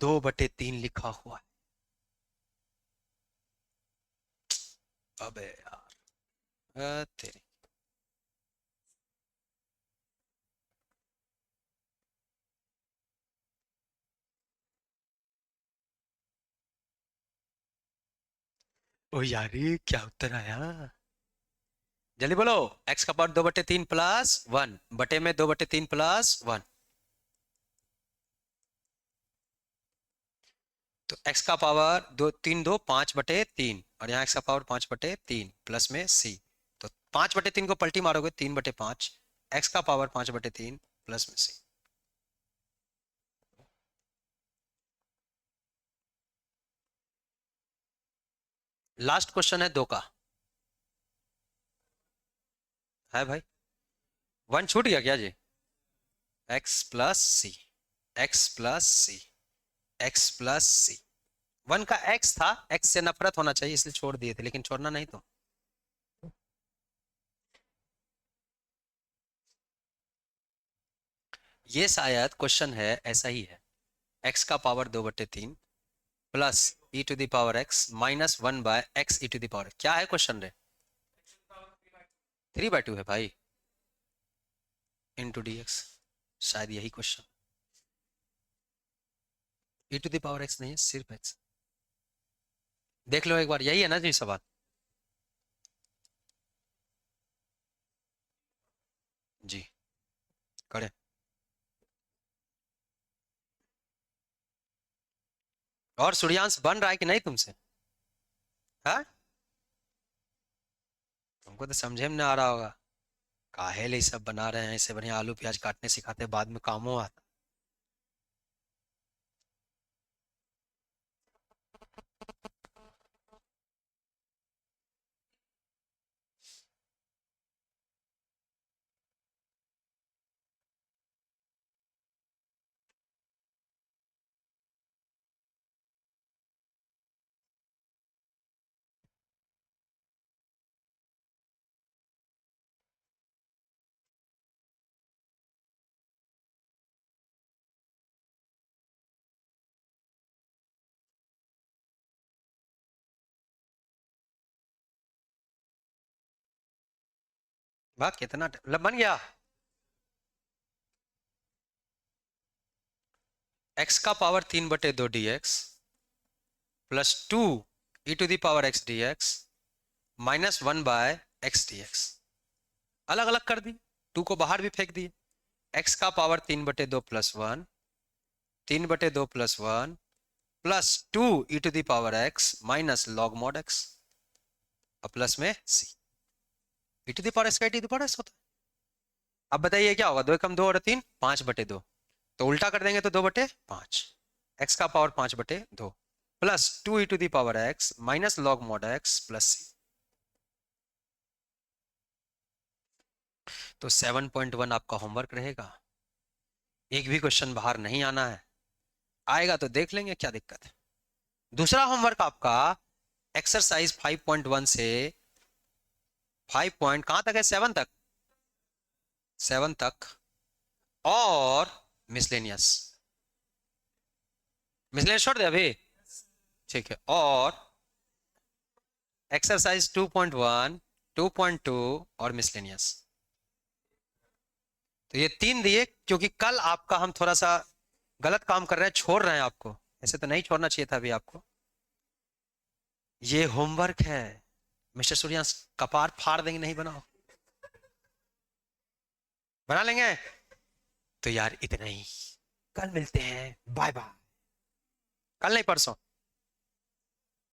Speaker 1: दो बटे तीन लिखा हुआ है, अबे यार, तेरी। ओ यार ये क्या उत्तर आया, जल्दी बोलो। एक्स का पावर दो बटे तीन प्लस वन बटे में दो बटे तीन प्लस वन, तो एक्स का पावर दो तीन दो पांच बटे तीन, और यहाँ एक्स का पावर पांच बटे तीन प्लस में सी। तो पांच बटे तीन को पलटी मारोगे, तीन बटे पांच, एक्स का पावर पांच बटे तीन प्लस में सी। लास्ट क्वेश्चन है दो का, है भाई, वन छूट गया क्या जी, एक्स प्लस सी, एक्स प्लस सी, एक्स प्लस सी। वन का एक्स था, एक्स से नफरत होना चाहिए इसलिए छोड़ दिए थे, लेकिन छोड़ना नहीं तो। ये शायद क्वेश्चन है ऐसा ही है, एक्स का पावर दो बटे तीन plus e to the power x minus one by x e to the power, क्या है क्वेश्चन रे, थ्री बाय टू है भाई, इंटू डी एक्स, शायद यही question. E to the power x नहीं है, सिर्फ एक्स। देख लो एक बार, यही है ना जी सवाल। जी करें। और सूर्यांश बन रहा है कि नहीं तुमसे, हाँ, तुमको तो समझे में ना आ रहा होगा, काहे ले सब बना रहे हैं, इससे बढ़िया आलू प्याज काटने सिखाते, बाद में कामों आता। वाह कितना मतलब बन गया। x का power 3/2 dx plus 2 e⁻x dx -1/x dx। अलग अलग कर दी, 2 को बाहर भी फेंक दिए। x का power 3/2 plus 1, 3/2 plus 1 plus 2 e⁻x minus log mod x और प्लस में c। e⁻x का e⁻x होता है। अब बताइए क्या होगा, 2 एकम 2 और 3 5/2, तो उल्टा कर देंगे तो 2/5। x का power 5/2 plus 2 e⁻x minus log mod x plus c। तो 7.1 आपका होमवर्क रहेगा। एक भी क्वेश्चन बाहर नहीं आना है, आएगा तो देख लेंगे क्या दिक्कत है। दूसरा होमवर्क आपका एक्सरसाइज 5.1 से 5 पॉइंट कहां तक है, 7 तक, 7 तक और मिसलेनियस। मिसलेनियस छोड़ दे अभी, ठीक है। और एक्सरसाइज 2.1, 2.2 और मिसलेनियस। तो ये 3 दिए, क्योंकि कल आपका हम थोड़ा सा गलत काम कर रहे हैं, छोड़ रहे हैं आपको, ऐसे तो नहीं छोड़ना चाहिए था अभी आपको। ये होमवर्क है। मिस्टर सूर्यांश कपार फाड़ देंगे, नहीं बनाओ, बना लेंगे। तो यार इतना ही, कल मिलते हैं, बाय बाय। कल नहीं परसों।